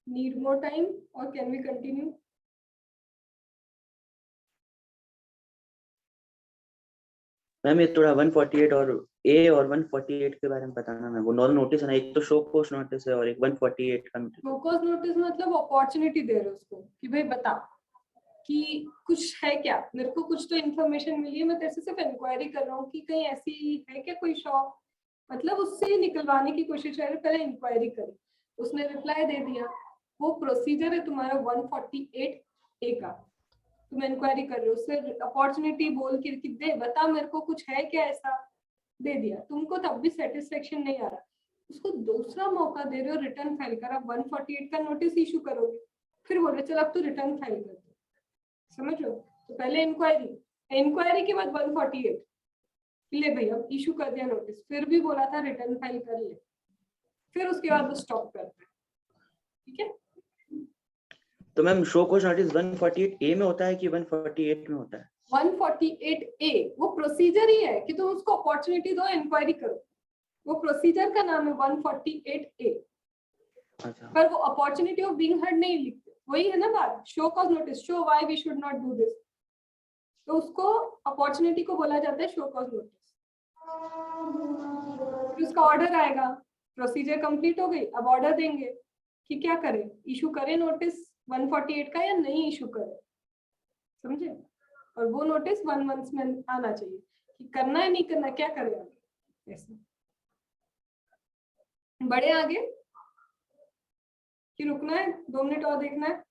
Need more time or can we continue? Ma'am ये थोड़ा 148 और ए और 148 के बारे में बताना मैम। वो नोटिस है ना, एक तो शो कोर्स नोटिस है और एक 148 का नोटिस। फोकस नोटिस मतलब अपॉर्चुनिटी दे रहे हो उसको कि भाई बता कि कुछ है क्या, मेरे को कुछ तो इन्फॉर्मेशन मिली है, मैं तेरे से सिर्फ इंक्वायरी कर रहा हूँ कि कहीं ऐसी है क्या कोई शॉप, मतलब उससे निकलवाने की कोशिश कर रहे, पहले इंक्वायरी करी, उसने रिप्लाई दे दिया, वो प्रोसीजर है तुम्हारा 148 ए का, तुम इंक्वायरी कर रहे हो, उससे अपॉर्चुनिटी बोल के कि दे बता मेरे को कुछ है क्या ऐसा, दे दिया, तुमको तब भी सेटिस्फेक्शन नहीं आ रहा, उसको दूसरा मौका दे रहे हो रिटर्न फाइल कर, आप 148 का नोटिस इशू करोगे, फिर बोल रहे चल अब तू रिटर्न फाइल कर दे, समझ लो। तो पहले इंक्वायरी के बाद 148 ले भाई अब इशू कर दिया नोटिस, फिर भी बोला था रिटर्न फाइल कर ले, फिर उसके बाद वो स्टॉप करता है, ठीक है। तो मैम शो कोर्स नोटिस 148 ए में होता है कि 148 में होता है? 148 ए वो प्रोसीजर ही है कि तुम उसको अपॉर्चुनिटी दो, इंक्वायरी करो, वो प्रोसीजर का नाम है 148 ए। अच्छा, पर वो अपॉर्चुनिटी ऑफ बीइंग हर्ड नहीं लिखते, वही है ना बात, show cause notice, show why we should not do this, तो उसको अपॉर्चुनिटी को बोला जाता है शो कॉज नोटिस। फिर उसका ऑर्डर आएगा, प्रोसीजर कंप्लीट हो गई, अब ऑर्डर देंगे कि क्या करें, इशू करें नोटिस 148 का या नहीं इशू करें, समझे। और वो नोटिस 1 मंथ में आना चाहिए कि करना है नहीं करना, क्या करें आगे, ऐसे बड़े आगे कि रुकना है, 2 मिनट और देखना है।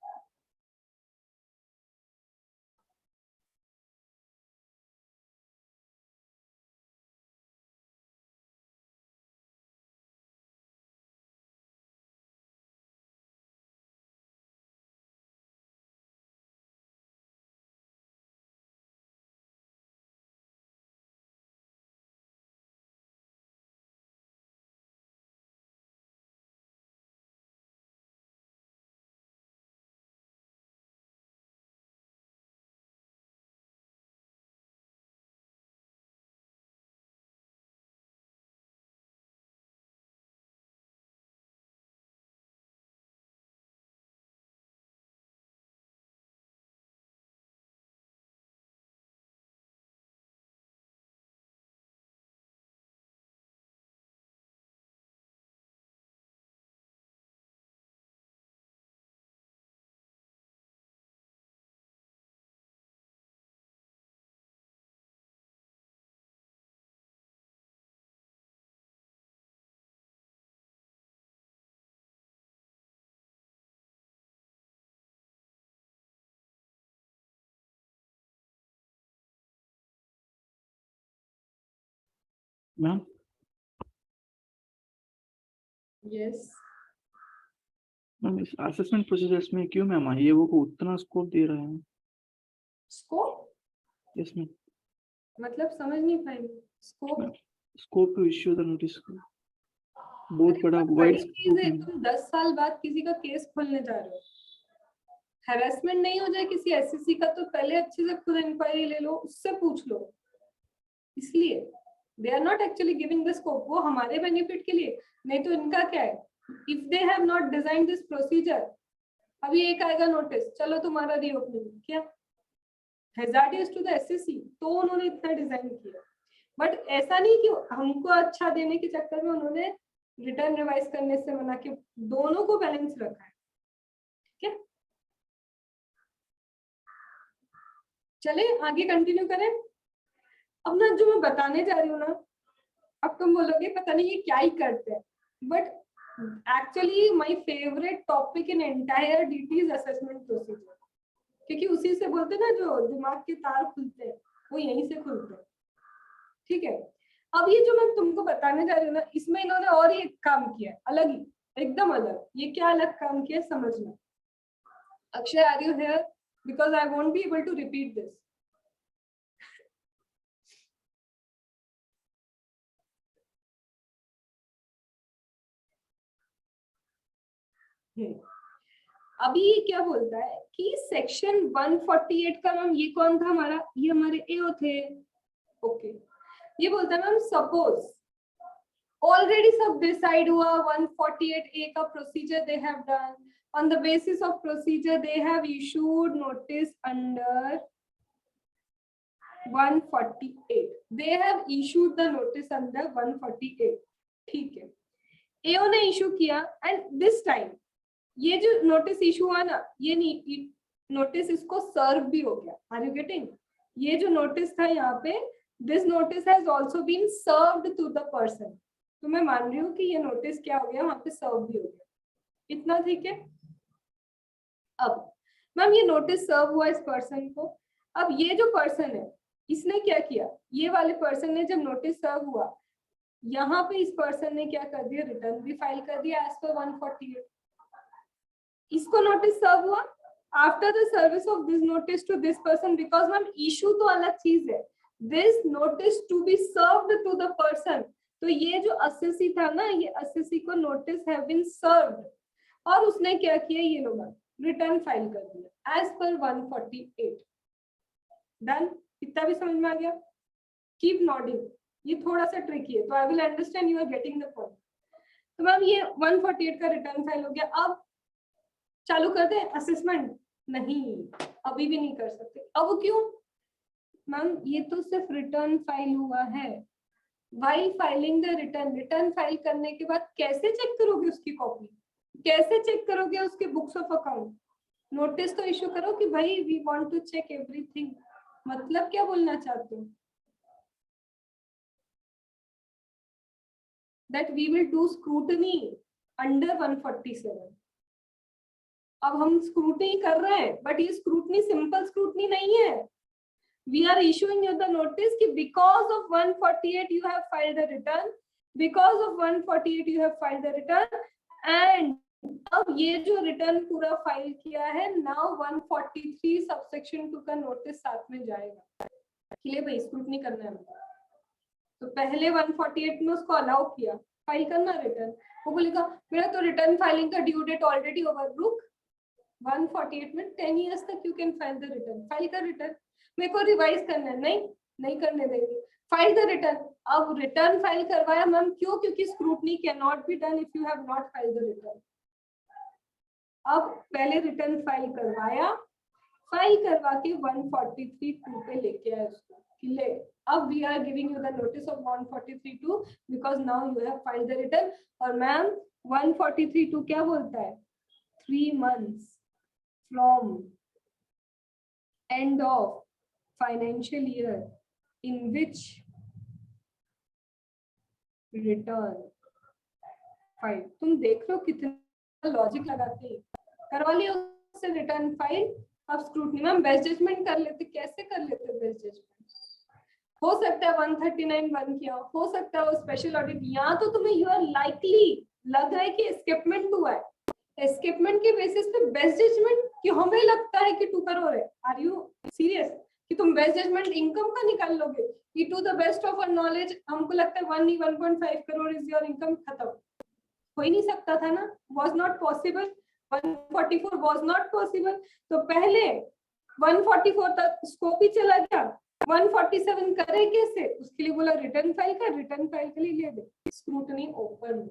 मैम यस मैम इस असेसमेंट प्रोसीजर्स में क्यों मैम ये वो को उतना स्कोप दे रहे हैं? स्कोप यस मैम, मतलब समझ नहीं पाई, scope scope to issue the notice बहुत बड़ा वाइड स्कोप है। तुम 10 साल बाद किसी का केस खोलने जा रहे हो, हैरेसमेंट नहीं हो जाए किसी एसएससी का तो पहले अच्छे से खुद इंक्वायरी ले लो, उससे पूछ लो, इसलिए they are not actually giving the scope, वो हमारे बेनिफिट के लिए, नहीं तो इनका क्या है, if they have not design this procedure, अभी एक आएगा नोटिस, चलो तुम्हारा रीओपनिंग, क्या हैजार्डियस टू द एसएससी, तो उन्होंने इतना डिजाइन किया, बट ऐसा नहीं कि हमको अच्छा देने के चक्कर में उन्होंने रिटर्न रिवाइज करने से मना के, दोनों को बैलेंस रखा है, ठीक है। चले आगे कंटिन्यू करें। अब ना जो मैं बताने जा रही हूँ ना, अब तुम बोलोगे पता नहीं ये क्या ही करते हैं, but actually my favourite topic in entire DT is assessment procedure, क्योंकि उसी से बोलते ना जो दिमाग के तार खुलते हैं वो यहीं से खुलते हैं, ठीक है। अब ये जो मैं तुमको बताने जा रही हूँ ना, इसमें इन्होंने और ही एक काम किया है, अलग ही, एकदम अलग, ये क्या अलग काम किया समझना। Akshay are you here, because I won't be able to repeat this. अभी ये क्या बोलता है कि सेक्शन 148 का मैम, ये कौन था हमारा, ये हमारे एओ थे, ओके। ये बोलता है मैम सपोज ऑलरेडी सब डिसाइड हुआ, 148 ए का procedure they have done, on the basis of procedure they have issued notice under 148. They have issued the notice under 148. ठीक है, AO ने इशू किया एंड दिस टाइम ये जो नोटिस इशू हुआ ना, ये नोटिस इसको सर्व भी हो गया. Are you getting? ये जो नोटिस था यहाँ पे, this notice has also been served to the person. तो मैं मान रही हूँ कि ये नोटिस क्या हो गया, वहां पे सर्व भी हो गया. इतना ठीक है. अब मैम ये नोटिस सर्व हुआ इस पर्सन को. अब ये जो पर्सन है इसने क्या किया, ये वाले पर्सन ने जब नोटिस सर्व हुआ, यहाँ पे इस पर्सन ने क्या कर दिया, रिटर्न भी फाइल कर दिया एज पर 148. इसको नोटिस सर्व हुआ after the service of this notice to this person, because ma'am issue तो अलग चीज है, this notice to be served to the person. तो ये जो असेसी था ना, ये असेसी को नोटिस हैव बीन सर्व्ड और उसने क्या किया, ये लो मैम रिटर्न फाइल कर दिया एज पर 148. डन? इतना भी समझ में आ गया? Keep nodding. ये थोड़ा सा ट्रिकी है, तो I will understand you are getting the point. तो मैम ये 148 का रिटर्न फाइल हो गया. अब चालू कर दे असेसमेंट? नहीं, अभी भी नहीं कर सकते. अब क्यों मैम? ये तो सिर्फ रिटर्न फाइल हुआ है. While filing the return, return file करने के बाद कैसे चेक करोगे उसकी कॉपी, कैसे चेक करोगे उसके बुक्स ऑफ अकाउंट? नोटिस तो इशू करो कि भाई we want to check everything. मतलब क्या बोलना चाहते हो? That we will do scrutiny under 147. अब हम स्क्रूटनी कर रहे हैं, बट ये स्क्रूटनी सिंपल स्क्रूटनी नहीं है. We are issuing you the notice कि because of 148 you have filed a return, because of 148 you have filed a return, and अब ये जो रिटर्न पूरा फाइल किया है, now 143 सबसेक्शन 2 का नोटिस साथ में जाएगा कि ले भाई स्क्रूटनी करना है. तो पहले 148 में उसको अलाउ किया फाइल करना रिटर्न. वो बोलेगा मेरा तो रिटर्न फाइलिंग का ड्यू डेट ऑलरेडी ओवर. रुक, 148 में 10 इयर्स तक you can file the return. File कर रिटर्न. मेरे को रिवाइज करना है, नहीं करने देंगे. File the return. अब रिटर्न फाइल करवाया मैम, क्यों? क्योंकि scrutiny can not be done if you have not file the return. अब पहले रिटर्न फाइल करवाया, फाइल करवा के 143(2) पे लेके आया उसको कि ले अब we are giving you the notice of 143(2) because now you have filed the return. और मैम 143(2) क्या बोलता है? 3 months from end of financial year in which return file. तुम देख लो कितना लॉजिक लगाते हैं. करवा लिया उससे रिटर्न फाइल. अब स्क्रूटनी मैम बेस्ट जजमेंट कर लेते. कैसे कर लेते बेस्ट जजमेंट? हो सकता है 139(1) किया, हो सकता है वो स्पेशल ऑडिट. यहाँ तो तुम्हें यू आर लाइकली लग रहा है कि एस्केपमेंट हुआ है. एस्केपमेंट के बेसिस पे बेस्ट जजमेंट कि हमें लगता है कि 2 करोड़ है. आर यू सीरियस कि तुम बेस्ट जजमेंट इनकम का निकाल लोगे कि to the best of our knowledge हमको लगता है 1.5 करोड़ इज योर इनकम? खत्म. हो ही नहीं सकता था ना. Was not possible. 144 was not possible. तो पहले 144 तक स्कोप ही चला गया. 147 करे कैसे? उसके लिए बोला रिटर्न फाइल का. रिटर्न फाइल के लिए ले दे स्क्रूटनी ओपन.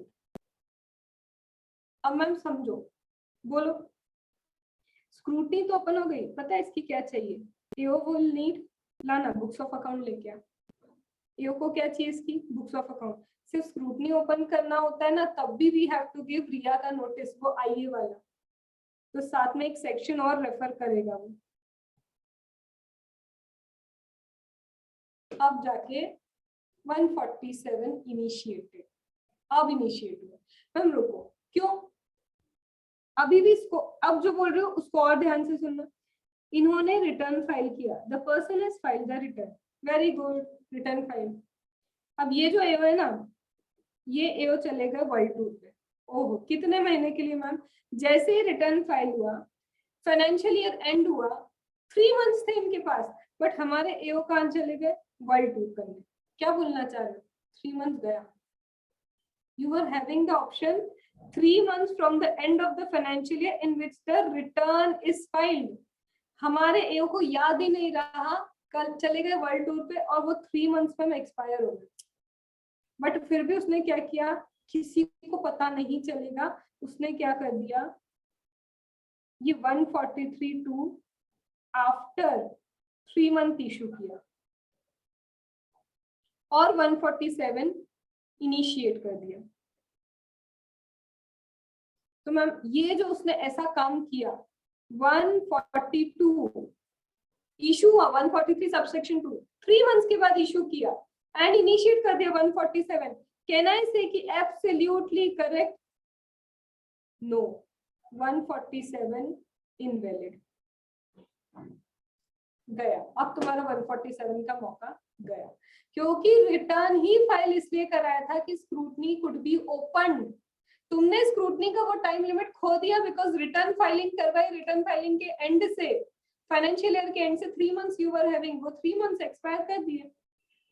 अब मैम समझो, बोलो. स्क्रूटनी तो ओपन हो गई. पता है इसकी क्या चाहिए? एओ विल नीड लाना बुक्स ऑफ अकाउंट लेके आ. एओ को क्या चाहिए? इसकी बुक्स ऑफ अकाउंट. सिर्फ स्क्रूटनी ओपन करना होता है ना, तब भी वी हैव टू गिव रिया का नोटिस, वो आईए वाला. तो साथ में एक सेक्शन और रेफर करेगा वो. अब जाके 147 इनिशिएटेड. अब इनिशिएट हुआ. मैम रुको, क्यों? अभी भी इसको अब जो बोल रहे हो उसको और ध्यान से सुनना. इन्होंने रिटर्न फाइल किया. The person has filed the return. Very good, return file. अब ये जो एओ है ना, ये एओ चलेगा वर्ल्ड टूर पे. ओहो, कितने महीने के लिए मैम? जैसे ही रिटर्न फाइल हुआ, फाइनेंशियल ईयर एंड हुआ, 3 months थे इनके पास, बट हमारे एओ कहाँ चले गए? वर्ल्ड टूर करने. क्या बोलना चाह रहे हो? 3 months गया. You are having the option 3 months from the end of the financial year in which the return is filed. हमारे एओ को याद ही नहीं रहा, कल चले गए वर्ल्ड टूर पे और वो 3 months में एक्सपायर हो गए. बट फिर भी उसने क्या किया? किसी को पता नहीं चलेगा. उसने क्या कर दिया? ये 143(2) आफ्टर 3 मंथ इशू किया और 147 इनिशिएट कर दिया। तो मैम ये जो उसने ऐसा काम किया 142 इशू हुआ 143 सबसेक्शन 2 3 मंथ्स के बाद इशू किया एंड इनिशिएट कर दिया 147, कैन आई से कि एब्सोल्युटली करेक्ट? नो, 147 इनवैलिड गया। अब तुम्हारा 147 का मौका गया क्योंकि रिटर्न ही फाइल इसलिए कराया था कि स्क्रूटनी कुड बी ओपन। तुमने स्क्रूटनी का वो टाइम लिमिट खो दिया बिकॉज रिटर्न फाइलिंग करवाई, रिटर्न फाइलिंग के एंड से फाइनेंशियल ईयर के एंड से 3 मंथ्स यू वर हैविंग, वो 3 मंथ्स एक्सपायर कर दिए।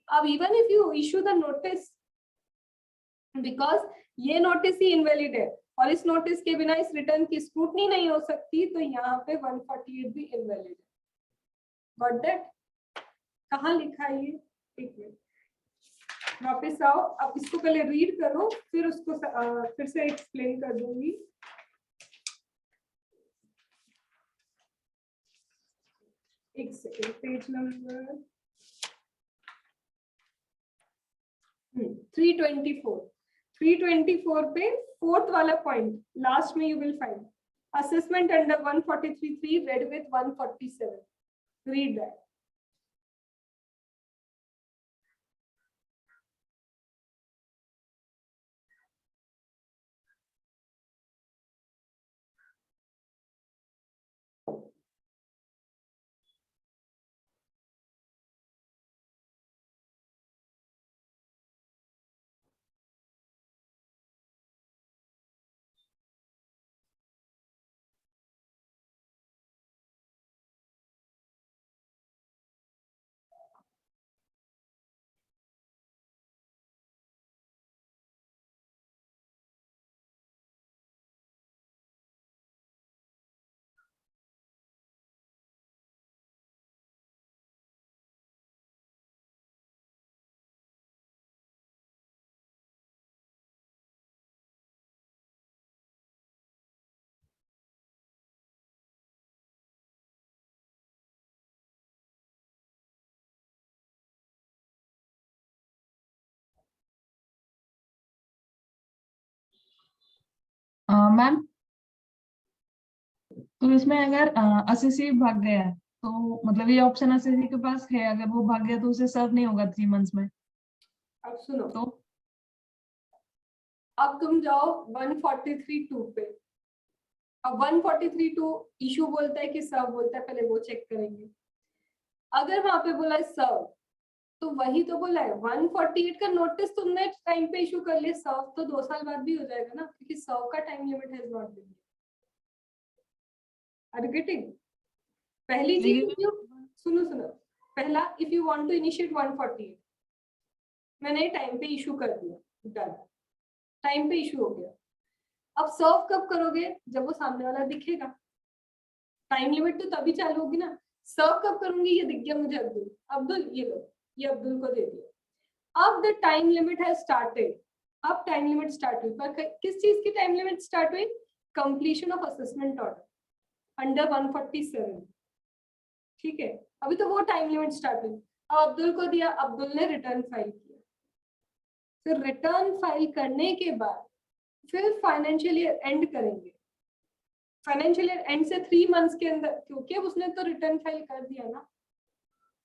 अब even if you issue the notice, because ये नोटिस ही इनवैलिड है और इस नोटिस के बिना इस रिटर्न की स्क्रूटनी नहीं हो सकती, तो यहाँ पे 148 भी इनवैलिड है। Got that? कहाँ लिखा है ये? एक मिनट वापस आओ, अब इसको पहले रीड करो फिर उसको फिर से एक्सप्लेन कर दूंगी। एक सेकेंड, पेज नंबर 324 पे 4th वाला पॉइंट लास्ट में you will find assessment under 143(3) red with 147, read that. Ma'am तो इसमें अगर असेसी भाग गया है तो मतलब ये ऑप्शन असेसी के पास है, अगर वो भाग गया तो उसे सर्व नहीं होगा 3 मंथ्स में। अब सुनो, तो अब तुम जाओ 143(2) पे। अब 143(2) इशू बोलता है कि सर्व बोलता है, पहले वो चेक करेंगे। अगर वहां पे बोला है सर्व तो वही तो बोला है 148 का नोटिस तुमने टाइम पे इशू कर लिया, सर्व तो 2 साल बाद भी हो जाएगा ना, क्योंकि सर्व का time limit has not been. Are you getting? पहली चीज सुनो, पहला if you want to initiate 148, मैंने टाइम पे इशू कर दिया, डन, टाइम पे इशू हो गया। अब सर्व कब करोगे? जब वो सामने वाला दिखेगा। टाइम लिमिट तो तभी चालू होगी ना। सर्व कब करूंगी? ये दिख गया मुझे अब्दुल ये लो, ये अब्दुल को दे दिया। अब the time limit has started. अब टाइम लिमिट स्टार्ट हुई, पर किस चीज की टाइम लिमिट स्टार्ट हुई? Completion of assessment order under 147। ठीक है, अभी तो वो टाइम लिमिट स्टार्ट हुई। अब अब्दुल को दिया, अब्दुल ने रिटर्न फाइल किया। फिर रिटर्न फाइल करने के बाद फिर फाइनेंशियल ईयर एंड करेंगे। फाइनेंशियल ईयर एंड से 3 मंथ्स के अंदर, क्योंकि उसने तो रिटर्न फाइल कर दिया ना।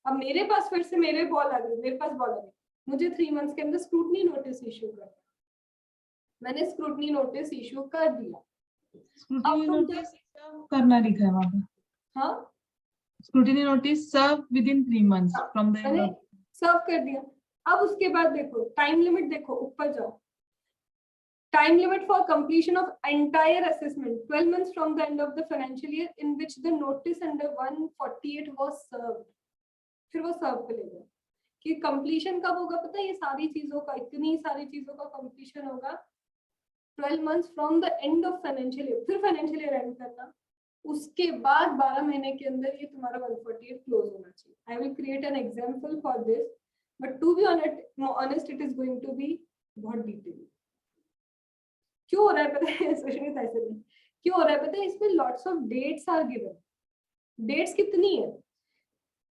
अब मेरे पास फिर से मेरे पास बॉल आ गई, मुझे 3 मंथ्स के अंदर स्क्रूटनी नोटिस इशू करना। मैंने स्क्रूटनी नोटिस इशू कर दिया। स्क्रूटिनी नोटिस सर्व करना लिखा है वहां पे। हाँ, scrutiny notice serve within 3 months from the end मैंने ऑफ। सर्व कर दिया। अब उसके बाद देखो टाइम लिमिट, देखो ऊपर जाओ, time limit for completion of entire assessment 12 months from the end of the financial year in which the notice under 148 was served। फिर वो सर्व पे ले गया कि कंप्लीशन कब होगा पता है? ये सारी चीजों का, इतनी सारी चीजों का कंप्लीशन होगा 12 months from the end of financial year। फिर फाइनेंशियल ईयर एंड करना, उसके बाद 12 महीने के अंदर ये तुम्हारा 148 क्लोज होना चाहिए। I will create an example for this, but to be honest it is going to be बहुत डिटेल। क्यों हो रहा है पता है सुष्मित? ऐसे नहीं, क्यों हो रहा है पता है? इसमें lots of dates are given. Dates कितनी है,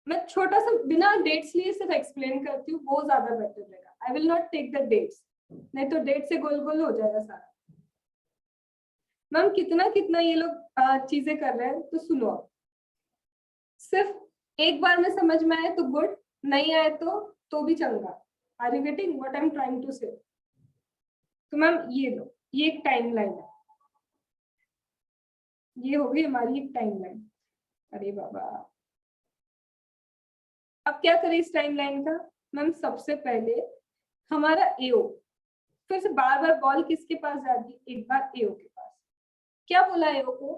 मैं छोटा सा बिना डेट्स लिए सिर्फ एक्सप्लेन करती हूँ, वो ज्यादा बेटर रहेगा। I will not take the dates, नहीं तो डेट से गोल गोल हो जाएगा सारा। मैम कितना कितना ये लोग चीजें कर रहे हैं, तो सुनो आप। सिर्फ एक बार में समझ में आए तो गुड, नहीं आए तो भी चंगा। Are you getting what I am trying to say? तो मैम ये लो, ये एक टाइमलाइन है, ये हो गई हमारी एक टाइमलाइन। अरे बाबा, अब क्या करें इस टाइमलाइन का? मैम सबसे पहले हमारा एओ, फिर से बार बार बॉल किसके पास जाती है? एक बार एओ के पास। क्या बोला एओ को?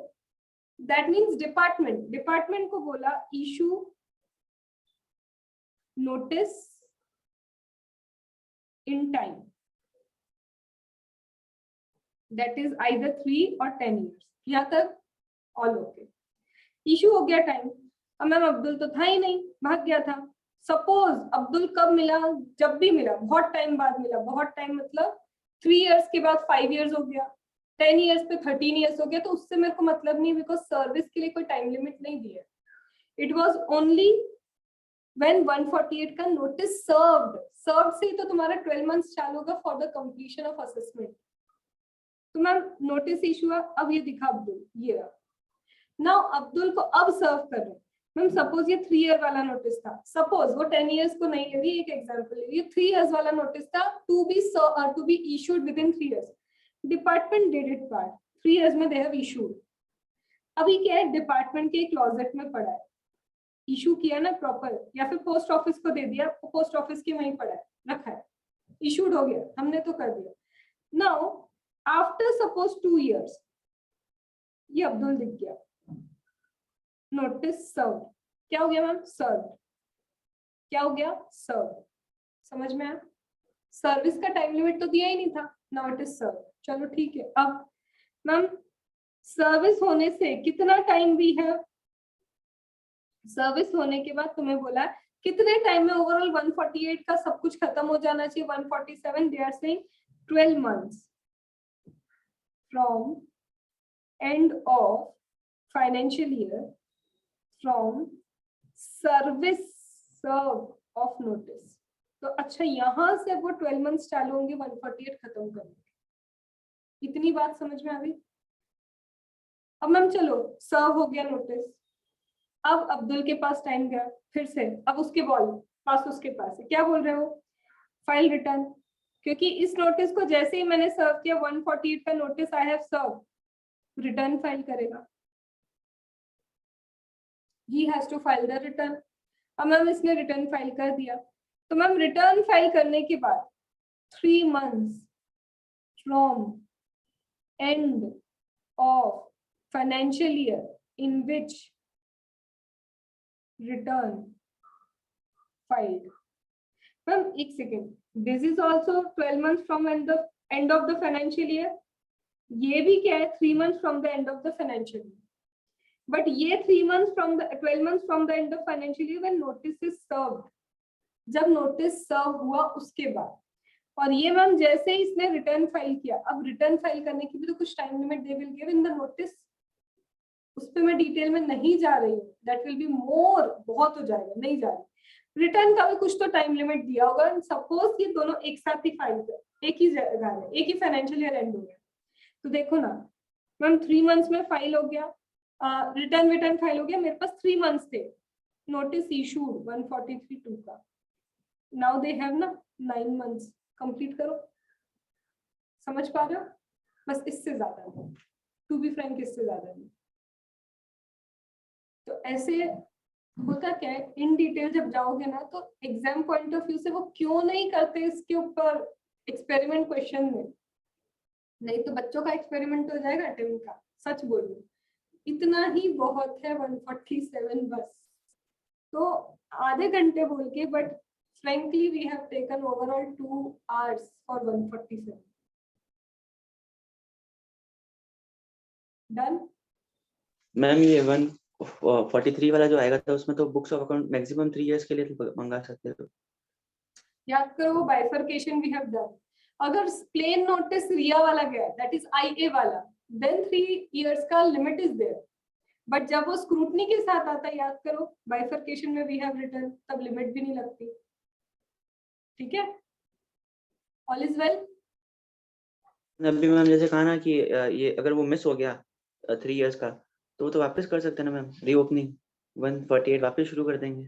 दैट मीन्स डिपार्टमेंट, डिपार्टमेंट को बोला issue notice in time, that is either 3 और 10 years। यहाँ तक ऑल ओके। इशू हो गया टाइम। अब मैम अब्दुल तो था ही नहीं, भाग गया था। सपोज अब्दुल कब मिला? जब भी मिला, बहुत टाइम बाद मिला। बहुत टाइम मतलब 3 years के बाद 5 years हो गया, 10 years पे 13 years हो गया। तो उससे मेरे को मतलब नहीं, बिकॉज सर्विस के लिए कोई टाइम लिमिट नहीं दिया। इट वॉज ओनली व्हेन 148 का नोटिस सर्व्ड, सर्व्ड से ही तो तुम्हारा 12 months चालू होगा for the completion of assessment. तो मैम नोटिस इशू हुआ, अब ये दिखा अब्दुल, ये रहा। नाउ अब्दुल को अब सर्व कर रहे हैं। मैम सपोज ये 3 year वाला नोटिस था, सपोज वो 10 years को नहीं ले रही, एक एग्जांपल ले रही है। 3 years वाला नोटिस था, to be issued within 3 years। Department did it part, 3 years में दे हैव इशूड। अभी क्या है, डिपार्टमेंट के क्लोजेट में पड़ा है, इशू किया ना प्रॉपर, या फिर पोस्ट ऑफिस को दे दिया, पोस्ट ऑफिस के वहीं पड़ा है, रखा है, इशूड हो गया, हमने तो कर दिया। नाउ आफ्टर सपोज 2 years, ये अब्दुल दिख गया, नोटिस सर्व। क्या हो गया मैम? सर्व। क्या हो गया? सर्व। समझ में आया? सर्विस का टाइम लिमिट तो दिया ही नहीं था, नाउ इट इज सर्व। चलो ठीक है। अब मैम सर्विस होने से कितना टाइम भी है? सर्विस होने के बाद तुम्हें बोला कितने टाइम में ओवरऑल 148 का सब कुछ खत्म हो जाना चाहिए? 147, दे आर सेइंग 12 months फ्रॉम end of financial year, from service serve of notice. तो अच्छा, यहां से वो 12 months चालू होंगे 148 खत्म करने। इतनी बात समझ में आ गई? अब मैम चलो, सर्व हो गया नोटिस, अब अब्दुल के पास टाइम गया, फिर से अब उसके पास उसके पास है। क्या बोल रहे हो? फाइल रिटर्न, क्योंकि इस नोटिस को जैसे ही मैंने सर्व किया, 148 का notice I have serve, return file करेगा। He has to file the return। अब मैम इसने रिटर्न फाइल कर दिया, तो मैम रिटर्न फाइल करने के बाद 3 months from end of financial year in which return filed। Ma'am एक second, this is also 12 months from end of the financial year। ये भी क्या है? 3 months from the end of the financial year। But ये 3 months from the 12 months from the end of financial year when notice is served, जब notice serve हुआ उसके बाद। और ये मैम जैसे ही इसने रिटर्न फाइल किया, अब रिटर्न फाइल करने की भी तो कुछ time limit they will give in the notice. उस पे मैं डिटेल में नहीं जा रही हूँ, दैट विल बी मोर, बहुत हो जाएगा, नहीं जा रही। रिटर्न का भी कुछ तो टाइम लिमिट दिया होगा। सपोज ये दोनों एक साथ ही फाइल कर, एक ही जगह में, एक ही फाइनेंशियल ईयर एंड हो गया, तो देखो ना मैम 3 months में फाइल हो गया, रिटर्न फाइल हो गया, मेरे पास 3 months थे, नोटिस इशूड 143(2) का। नाउ दे हैव ना 9 months। कंप्लीट करो, समझ पा रहे हो? बस इससे ज्यादा नहीं, टू बी फ्रैंक इससे ज्यादा नहीं। तो ऐसे होता क्या है, इन डिटेल जब जाओगे ना, तो एग्जाम पॉइंट ऑफ व्यू से वो क्यों नहीं करते इसके ऊपर एक्सपेरिमेंट क्वेश्चन में, नहीं तो बच्चों का एक्सपेरिमेंट हो जाएगा अटेम्प्ट का। सच बोल रही हूँ, इतना ही बहुत है 147 बस। तो आधे घंटे बोल के, but frankly we have taken overall 2 hours for 147। Done? Ma'am ये 143 वाला जो आएगा था उसमें तो books of account maximum 3 years के लिए तो मंगा सकते हो। याद करो वो बाइफरकेशन वी हैव डन। अगर प्लेन नोटिस रिया वाला गया, दैट इज IA वाला, देन 3 years का लिमिट इज देयर, बट जब वो स्क्रूटनी के साथ आता है, याद करो बाइफर्केशन में वी हैव रिटन, तब लिमिट भी नहीं लगती। ठीक है, ऑल इज वेल। अभी मैम जैसे कहा ना कि ये अगर वो मिस हो गया 3 years का, तो वो तो वापस कर सकते हैं ना मैम, रीओपनिंग 148 वापस शुरू कर देंगे।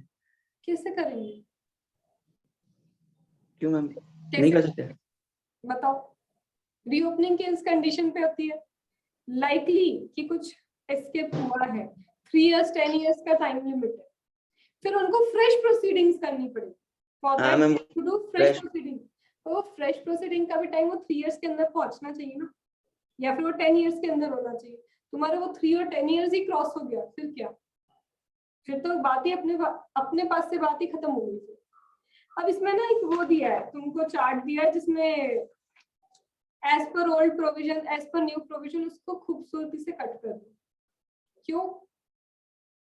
कैसे करेंगे? क्यों मैम कैसे नहीं कर सकते? बताओ। रीओपनिंग किस कंडीशन पे होती है? लाइकली कि कुछ एस्केप हुआ है, 3 years 10 years का टाइम लिमिट है, फिर उनको फ्रेश प्रोसीडिंग्स करनी पड़ेगी। फॉर हाँ that ma'am, to do fresh fresh- proceeding, तो फ्रेश प्रोसीडिंग का भी टाइम वो 3 years के अंदर पहुंचना चाहिए ना, या फिर वो 10 years के अंदर होना चाहिए। तुम्हारा वो 3 और 10 years ही क्रॉस हो गया, फिर क्या? फिर तो बात ही अपने पास से बात ही खत्म हो गई। अब इसमें ना एक वो दिया है, तुमको चार्ट दिया है जिसमें as per old provision as per new provision, उसको खूबसूरती से कट कर दो। क्यों?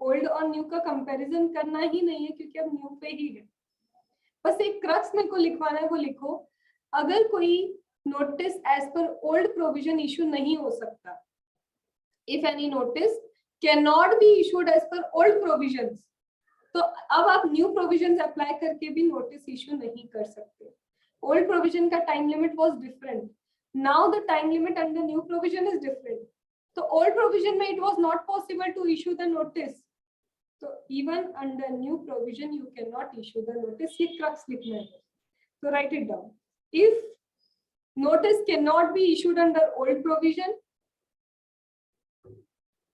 ओल्ड और न्यू का कंपैरिजन करना ही नहीं है, क्योंकि अब न्यू पे ही है। बस एक क्रक्स मेरे को लिखवाना है, वो लिखो, अगर कोई notice as per old provision issue नहीं हो सकता, if any notice can not be issued as per old provisions, तो अब आप न्यू प्रोविजंस अप्लाई करके भी नोटिस इशू नहीं कर सकते। ओल्ड प्रोविजन का time limit was different, now the time limit under new provision is different. तो ओल्ड प्रोविजन में it was not possible to issue the notice, तो even under new provision you can not issue the notice. ये crux लिखना है, तो write it down. If notice cannot be issued under old provision,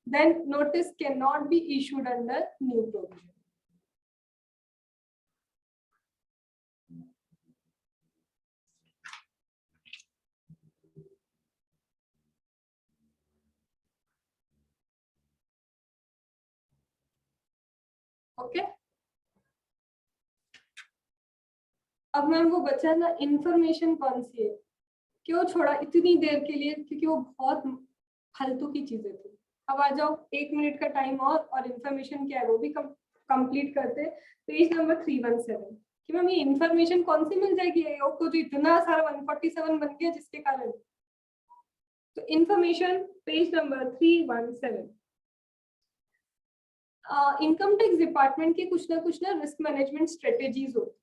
then notice cannot be issued under new provision. Okay? अब ma'am वो बचा ना information कौन सी है, क्यों छोड़ा इतनी देर के लिए? क्योंकि वो बहुत फालतू की चीजें थी। अब आ जाओ, 1 मिनट का टाइम और इंफॉर्मेशन क्या है वो भी कंप्लीट करते। पेज नंबर 317 कि मैम ये इंफॉर्मेशन कौन सी मिल जाएगी आपको जो इतना सारा 147 बन गया जिसके कारण। तो information page number 317, income tax department की कुछ ना रिस्क मैनेजमेंट स्ट्रेटेजीज होती है।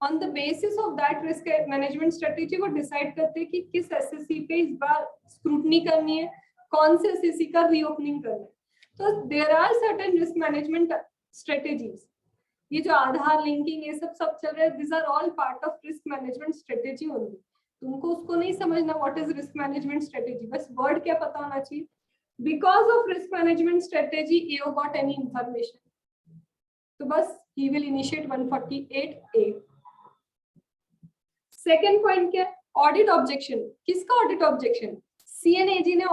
On the basis of that risk management strategy वो डिसाइड करते हैं कि किस एसएससी पे इस बार स्क्रूटनी करनी है, कौन से एसएससी का रीओपनिंग करना है। तो there are certain risk management strategies. ये जो आधार लिंकिंग ये सब चल रहा है, this are all part of risk management strategy only. तुमको उसको नहीं समझना what is risk management strategy, बस वर्ड क्या पता होना चाहिए। Because of risk management strategy, AO got any information, तो बस he will initiate 148A. Second point क्या? Audit objection. किसका audit objection? CNAG ने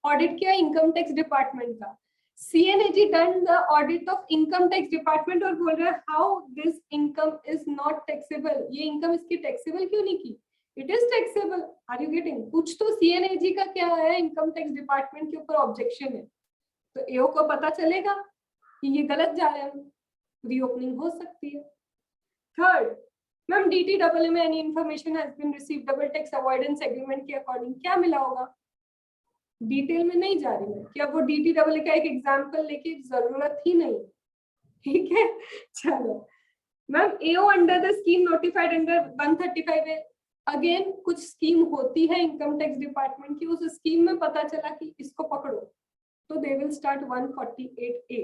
audit किया इनकम टैक्स डिपार्टमेंट का। CNAG done the audit of income tax department और बोल रहा है how this income is not taxable. ये income इसकी taxable क्यों नहीं की? It is taxable. Are you getting? कुछ तो CNAG का क्या है, इनकम टैक्स डिपार्टमेंट के ऊपर ऑब्जेक्शन है, तो AO को पता चलेगा कि ये गलत जा रहे हैं, रीओपनिंग हो सकती है। थर्ड, मैम DTAA में any information has been received double tax avoidance agreement के अकॉर्डिंग क्या मिला होगा? डिटेल में नहीं जा रही मैं कि अब वो DTAA का एक एग्जाम्पल लेके जरूरत ही नहीं, ठीक है। चलो ma'am, AO under the scheme notified under 135A, again कुछ स्कीम होती है इनकम टैक्स डिपार्टमेंट की, उस स्कीम में पता चला कि इसको पकड़ो तो दे विल स्टार्ट 148A।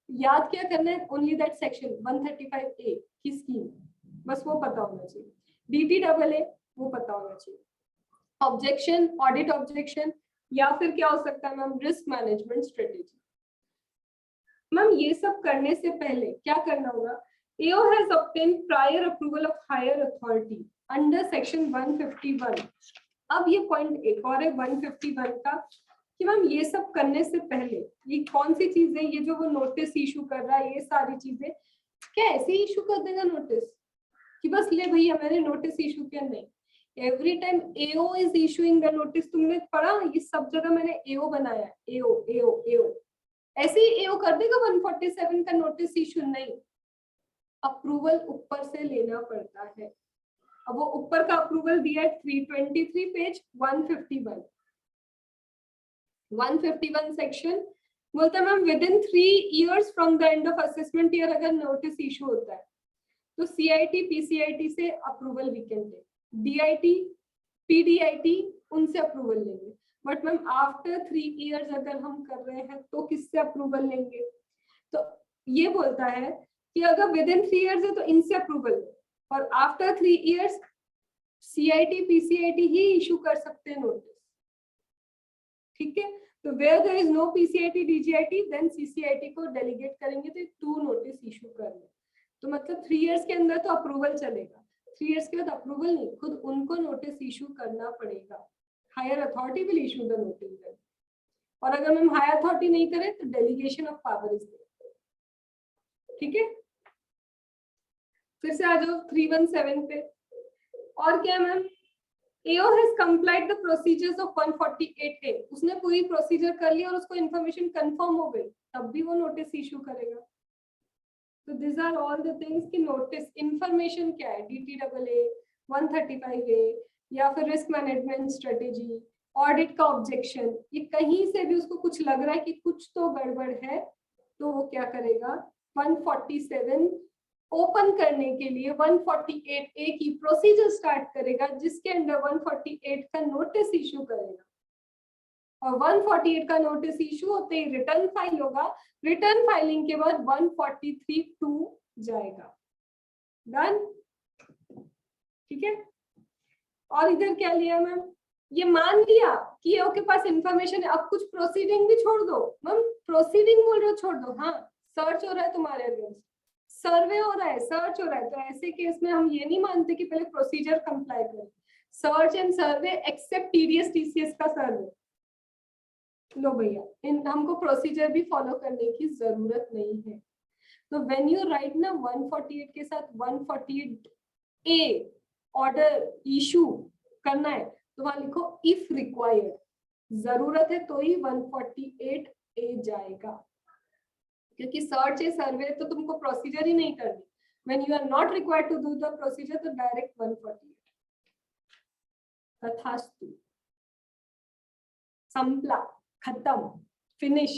याद क्या करना है? ओनली दैट सेक्शन 135A की स्कीम, बस वो पता होना चाहिए। DTAA वो पता होना चाहिए। ऑब्जेक्शन, ऑडिट ऑब्जेक्शन, या फिर क्या हो सकता है ma'am, risk management strategy. Ma'am ये सब करने से पहले क्या करना होगा? AO has obtained prior approval of higher authority under section 151। अब ये पॉइंट एक और है 151 का कि मैम ये सब करने से पहले ये कौन सी चीजें, ये जो वो नोटिस इशू कर रहा है, ये सारी चीजें क्या ऐसे ही इशू कर देगा नोटिस कि बस ले भैया मैंने नोटिस इशू किया? नहीं, every time AO is issuing the notice. तुमने पढ़ा ये सब जगह मैंने AO बनाया, AO ऐसे ही AO कर देगा 147 का नोटिस इशू? नहीं, अप्रूवल ऊपर से लेना पड़ता है। अब वो ऊपर का अप्रूवल दिया है 323 पेज 151। 151 सेक्शन बोलता है ma'am within 3 years from the end of assessment year अगर नोटिस इशू होता है तो CIT PCIT से approval we can take, DIT PDIT उनसे अप्रूवल लेंगे, बट मैम आफ्टर 3 years अगर हम कर रहे हैं तो किससे अप्रूवल लेंगे? तो ये बोलता है कि अगर विद इन 3 years है तो इनसे अप्रूवल, और आफ्टर 3 years CIT PCIT ही इशू कर सकते हैं नोटिस, ठीक है। तो where there is no PCIT DGIT then CCIT को डेलीगेट करेंगे तो 2 नोटिस इशू करने, तो मतलब 3 years के अंदर तो अप्रूवल चलेगा, 3 years के बाद अप्रूवल नहीं, खुद उनको नोटिस इशू करना पड़ेगा, higher authority will issue the notice then, और अगर हम हायर अथॉरिटी नहीं करें तो delegation of power is there, ठीक है। फिर से आ जाओ 317 पे, और क्या ma'am, AO has complied the procedures of 148A, उसने पूरी प्रोसीजर कर ली और उसको इन्फॉर्मेशन कंफर्म हो गई, तब भी वो नोटिस इशू करेगा। तो this are all the things कि नोटिस इन्फॉर्मेशन क्या है, DTAA 135A या फिर रिस्क मैनेजमेंट स्ट्रेटेजी, ऑडिट का ऑब्जेक्शन, ये कहीं से भी उसको कुछ लग रहा है कि कुछ तो गड़बड़ है तो वो क्या करेगा, 147 ओपन करने के लिए 148A की प्रोसीजर स्टार्ट करेगा, जिसके अंडर 148 का नोटिस इशू करेगा, और 148 का नोटिस इशू होते ही रिटर्न फाइल होगा, रिटर्न फाइलिंग के बाद 143(2) जाएगा, डन, ठीक है। और इधर क्या लिया मैम, ये मान लिया कि AO के पास इंफॉर्मेशन है, अब कुछ प्रोसीडिंग भी छोड़ दो मैम, प्रोसीडिंग बोल रहे हो छोड़ दो, हाँ सर्च हो रहा है तुम्हारे अगेंस्ट, सर्वे हो रहा है, सर्च हो रहा है, तो ऐसे केस में हम ये नहीं मानते कि पहले प्रोसीजर कंप्लाई करें, search and survey except TDS TCS का सर्वे, लो भैया इन हमको प्रोसीजर भी फॉलो करने की जरूरत नहीं है। तो व्हेन यू राइट ना 148 के साथ 148A ऑर्डर इशू करना है तो वहां लिखो इफ रिक्वायर्ड, जरूरत है तो ही 148A जाएगा, क्योंकि सर्च है सर्वे तो तुमको प्रोसीजर ही नहीं करनी, when you are not required to do the procedure तो डायरेक्ट 148, तथास्तु, संपला, खत्म, फिनिश,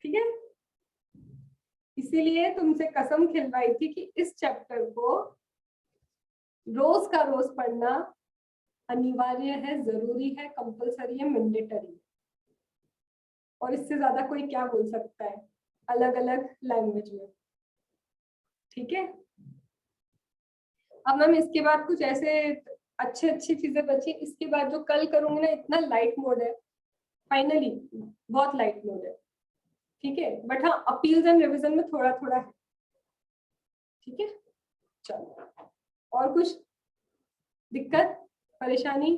ठीक है। इसीलिए तुमसे कसम खिलवाई थी कि इस चैप्टर को रोज का रोज पढ़ना अनिवार्य है, जरूरी है, कंपलसरी है, मैंडेटरी, और इससे ज्यादा कोई क्या बोल सकता है अलग अलग लैंग्वेज में, ठीक है। अब मैम इसके बाद कुछ ऐसे अच्छी चीजें बची, इसके बाद जो कल करूंगी ना इतना लाइट मोड है, फाइनली बहुत लाइट मोड है, ठीक है, बट हाँ अपील्स एंड रिवीजन में थोड़ा थोड़ा है, ठीक है। चलो और कुछ दिक्कत परेशानी?